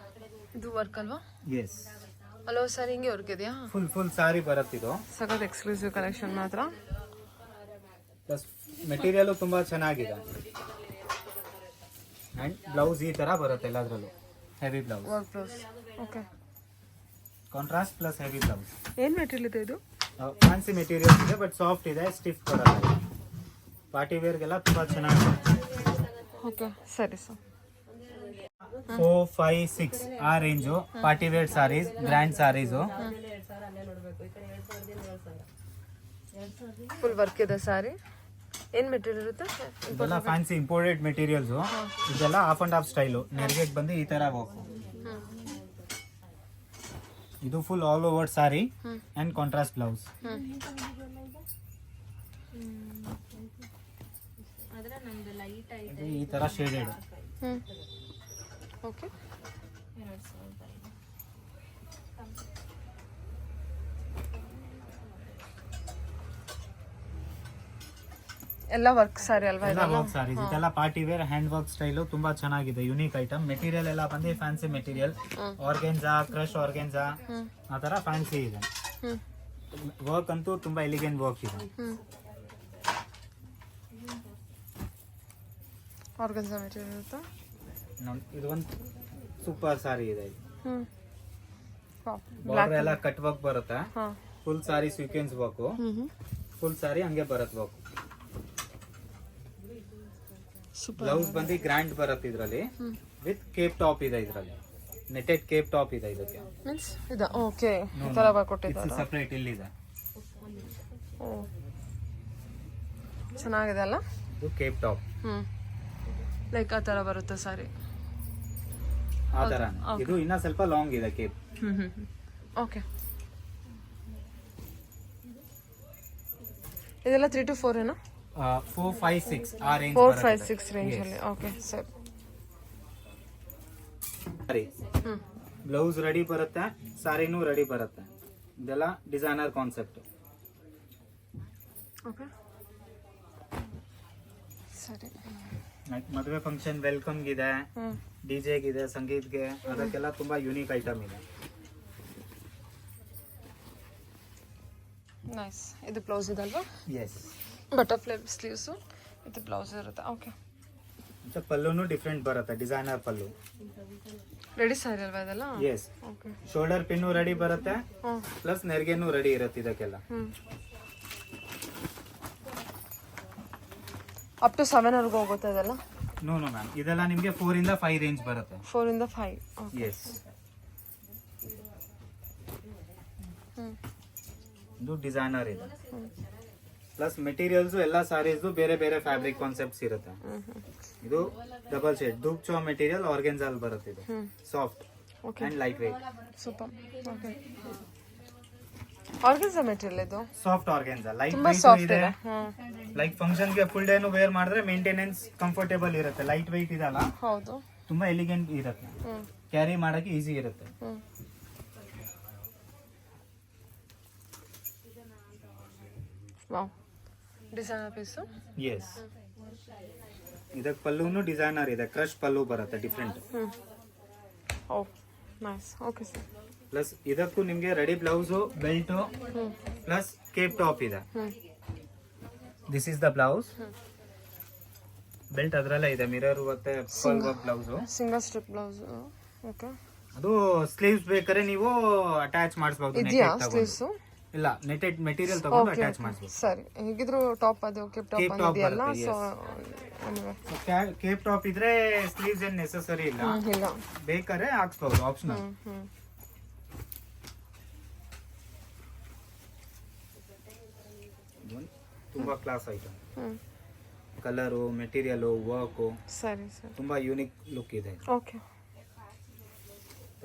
ಇದು ವರ್ಕ್ ಅಲ್ವಾ? ಎಸ್. ಅಲೋ ಸರ್, ಹಿಂಗೆ ವರ್ಕ್ ಇದೆಯಾ? ಫುಲ್ ಸಾರಿ ಬರುತ್ತೆ ಇದು. ಸಖತ್ ಎಕ್ಸ್ಕ್ಲೂಸಿವ್ ಕಲೆಕ್ಷನ್ ಮಾತ್ರ. ಪ್ಲಸ್ ಮೆಟೀರಿಯಲ್ ತುಂಬಾ ಚೆನ್ನಾಗಿದೆ. ಅಂಡ್ ಬ್ಲೌಸ್ ಈ ತರ ಬರುತ್ತೆ ಎಲ್ಲದರಲ್ಲೂ, heavy blouse. Work blouse, okay. Contrast plus heavy blouse. ಏನ್ ಮೆಟೀರಿಯಲ್ ಇದೆ ಇದು? ಫ್ಯಾನ್ಸಿ ಮೆಟೀರಿಯಲ್ಸ್ ಇದೆ, ಬಟ್ ಸಾಫ್ಟ್ ಇದೆ, ಸ್ಟಿಫ್ ಬರಲ್ಲ. ಪಾರ್ಟಿ ವೇರ್ಗೆಲ್ಲ ತುಂಬಾ ಚೆನ್ನಾಗಿದೆ. ಓಕೆ, ಸರಿ ಸರ್. 4, 5, 6 ಆ range party wear saris, grand ಸಾರೀಸು. ಫುಲ್ ವರ್ಕ್ ಇದೆ ಸಾರಿ. ಏನ್ ಮೆಟೀರಿಯಲ್ ಇರುತ್ತೆ? ಇದೆಲ್ಲ ಫ್ಯಾನ್ಸಿ ಇಂಪೋರ್ಟೆಡ್ ಮೆಟೀರಿಯಲ್ಸ್. ಇದೆಲ್ಲ ಹಾಫ್ ಅಂಡ್ ಹಾಫ್ ಸ್ಟೈಲು, ನೆರಿಗೆಗೆ ಬಂದು ಈ ತರ ವರ್ಕ್. ಇದು full all over sari and contrast blouse. ಈ ತರ ಶೇಡೆಡ್. ಓಕೆ. ಎಲ್ಲ ವರ್ಕ್ ಸಾರಿ ಅಲ್ವಾ? ಎಲ್ಲ ವರ್ಕ್ ಸಾರೀಸ್. ಇದೆಲ್ಲ party wear hand work style, ತುಂಬಾ ಚೆನ್ನಾಗಿದೆ, ಯುನೀಕ್ ಐಟಮ್. ಮೆಟೀರಿಯಲ್ ಎಲ್ಲ ಬಂದು fancy material, organza, crush organza ಆ ತರ ಫ್ಯಾನ್ಸಿ ಇದೆ. ವರ್ಕ್ ಅಂತೂ ತುಂಬಾ ಎಲಿಗೆಂಟ್ ವರ್ಕ್ ಇದೆ. ಆರ್ಗನ್ಸಾ ಮೆಟೀರಿಯಲ್ ಇರುತ್ತೆ. ಇದು ಒಂದು ಸೂಪರ್ ಸಾರಿ ಇದೆ. ವಾವ್, ಬಾರ್ಡರ್ ಎಲ್ಲ ಕಟ್ ವರ್ಕ್ ಬರುತ್ತೆ. ಫುಲ್ ಸಾರಿ ಸೀಕ್ವೆನ್ಸ್ ವರ್ಕ್, ಫುಲ್ ಸಾರಿ ಹಂಗೆ ಬರುತ್ತೆ ವರ್ಕ್. ಸೂಪರ್. ಬ್ಲೌಸ್ ಬಂದು ಗ್ರ್ಯಾಂಡ್ ಬರುತ್ತೆ ಇದರಲ್ಲಿ, ವಿತ್ ಕೇಪ್ ಟಾಪ್ ಇದೆ ಇದರಲ್ಲಿ, ನೆಟೆಡ್ ಕೇಪ್ ಟಾಪ್ ಇದೆ ಇದಕ್ಕೆ. ಮೀನ್ಸ್ ಇದು ಓಕೆ, ಈ ತರ ಕೊಟ್ಟಿದ್ದಾರೆ. ಸೆಪರೇಟ್ ಇಲ್ಲಿದೆ. ಓ, ಚೆನ್ನಾಗಿದೆ ಅಲ್ಲ? ಇದು ಕೇಪ್ ಟಾಪ್, ಲೈಕ್ ಆ ತರ ಬರುತ್ತೆ ಸಾರಿ, ಆ ತರ. ಇದು ಇನ್ನ ಸ್ವಲ್ಪ ಲಾಂಗ್ ಇದೆ ಕೇಪ್. ಓಕೆ. ಇದೆಲ್ಲ 3 to 4 ಏನಾ? 4, 5, 6 ಆ ರೇಂಜ್ 4, 5, 6 ರೇಂಜಲ್ಲಿ. Okay sir. ಸರಿ, ಬ್ಲೌಸ್ ರೆಡಿ ಬರುತ್ತೆ, ಸಾರಿನೂ ರೆಡಿ ಬರುತ್ತೆ. ಇದೆಲ್ಲ ಡಿಸೈನರ್ ಕಾನ್ಸೆಪ್ಟ್. ಓಕೆ ಸರಿ. ಮದುವೆ ಫಂಕ್ಷನ್ ವೆಲ್ಕಮ್ಗಿದೆ, ಡಿಜೆಗಿದೆ, ಸಂಗೀತ್ಗೆ, ಅದಕ್ಕೆಲ್ಲ ತುಂಬಾ ಯೂನಿಕ್ ಐಟಮ್ ಇದೆ. ನೈಸ್. ಇದು ಬ್ಲೌಸ್ ಇದಲ್ವಾ? ಎಸ್, ಬಟರ್ಫ್ಲೈ ಸ್ಲೀವ್ಸು ಇದು ಬ್ಲೌಸ್ ಇರುತ್ತೆ. ಓಕೆ. ಪಲ್ಲುನು ಡಿಫ್ರೆಂಟ್ ಬರುತ್ತೆ, ಡಿಸೈನರ್ ಪಲ್ಲು. ರೆಡಿ ಸ್ಯಾರಿ ಅಲ್ವಾ ಇದೆಲ್ಲ? Yes. Okay. Shoulder pin ready ಬರುತ್ತೆ, ಪ್ಲಸ್ ನೆರಿಗೆನೂ ರೆಡಿ ಇರುತ್ತೆ ಇದಕ್ಕೆಲ್ಲ. ಅಪ್ ಟು 7 ವರೆಗೂ ಹೋಗುತ್ತೆ ಇದೆಲ್ಲ? ನೋ ಮ್ಯಾಮ್, ಇದೆಲ್ಲ ನಿಮಗೆ 4 ಇಂದ 5 ರೇಂಜ್ ಬರುತ್ತೆ. 4 ಇಂದ 5. ಎಸ್. ಇದು ಡಿಸೈನರ್ ಇದೆ, ಪ್ಲಸ್ ಮೆಟೀರಿಯಲ್ಸ್ ಎಲ್ಲ ಸಾರೀಸ್ ಬೇರೆ ಬೇರೆ ಫ್ಯಾಬ್ರಿಕ್ ಕಾನ್ಸೆಪ್ಟ್ಸ್ ಇರುತ್ತೆ. ಇದು ಡಬಲ್ ಶೇಡ್ ಧೂಪ್ ಮೆಟೀರಿಯಲ್ ಆರ್ಗೆನ್ಜಾಲ್ ಬರುತ್ತೆ. ಇದು soft and light weight. Super. Okay. Organza material ಇದು ಸಾಫ್ಟ್ ಆರ್ಗೆನ್ಜಾ, ಲೈಟ್ ತುಂಬಾ ವೇಟ್ ಸಾಫ್ಟ್ ಇದೆ. ಇದೆ. ಲೈಕ್ ಫಂಕ್ಷನ್ ಗೆ ಫುಲ್ ಡೇನು ವೇರ್ ಮಾಡಿದ್ರೆ ಮೇಂಟೆನೆನ್ಸ್ ಕಂಫರ್ಟೇಬಲ್ ಇರುತ್ತೆ. ಲೈಟ್ ವೇಟ್ ಇದಲ್ಲ, ಹೌದು, ತುಂಬಾ ಎಲಿಗೆಂಟ್ ಇರುತ್ತೆ, ಕ್ಯಾರಿ ಮಾಡಕ್ಕೆ ಈಸಿ ಇರುತ್ತೆ. Wow, designer piece. ಎಸ್. ಇದಕ್ಕೆ ಪಲ್ಲುನು ಡಿಸೈನರ್ ಇದೆ, ಕ್ರಶ್ ಪಲ್ಲು ಬರುತ್ತೆ different. Oh nice. Okay sir. Plus ಇದಕ್ಕೂ ನಿಮಗೆ ready blouse, belt, plus Cape top ಇದೆ. This is the blouse. Belt ಅದರಲ್ಲೇ ಇದೆ, ಮಿರರ್ ಮತ್ತೆ pearl work blouse, single strip blouse. Okay. ಅದು ಸ್ಲೀವ್ಸ್ ಬೇಕಾದ್ರೆ ನೀವು ಅಟ್ಯಾಚ್ ಮಾಡಿಸಬಹುದು. ಇದೆಯಾ ಸ್ಲೀವ್ಸು? ಇಲ್ಲ, ನೆಟೆಡ್ ಮೆಟೀರಿಯಲ್ ತಗೊಂಡು ಅಟ್ಯಾಚ್ ಮಾಡಿಸಬಹುದು. ಸರಿ, ಹೇಗಿದ್ರು ಟಾಪ್ ಅದು ಕೇಪ್ ಟಾಪ್ ಇದೆಯಲ್ಲ, ಸೊ ಕೇಪ್ ಟಾಪ್ ಇದ್ರೆ ಸ್ಲೀವ್ಸ್ ಏನ್ ನೆಸೆಸರಿ ಇಲ್ಲ, ಇಲ್ಲ, ಬೇಕಾದ್ರೆ ಹಾಕ್ಸ್ಬಹುದು, ಆಪ್ಷನಲ್. ತುಂಬಾ class item. Colour, material, work, ಸರಿ ಸರಿ, ತುಂಬಾ ಯೂನಿಕ್ ಲುಕ್ ಇದೆ. ಓಕೆ.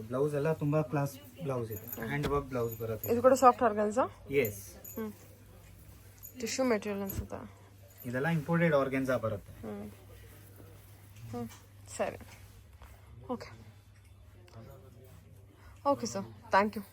ಬ್ಲೌಸ್ ಎಲ್ಲ ತುಂಬಾ ಕ್ಲಾಸ್ ಬ್ಲೌಸ್ ಇದೆ, ಹ್ಯಾಂಡ್ ವರ್ಕ್ ಬ್ಲೌಸ್ ಬರುತ್ತೆ. ಇದು ಕೂಡ soft organza? Yes. Tissue material ಅನ್ಸುತ್ತಾ? ಇದೆಲ್ಲ ಇಂಪೋರ್ಟೆಡ್ ಆರ್ಗೆನ್ಸಾ ಬರುತ್ತೆ. ಸರಿ, okay okay sir, thank you.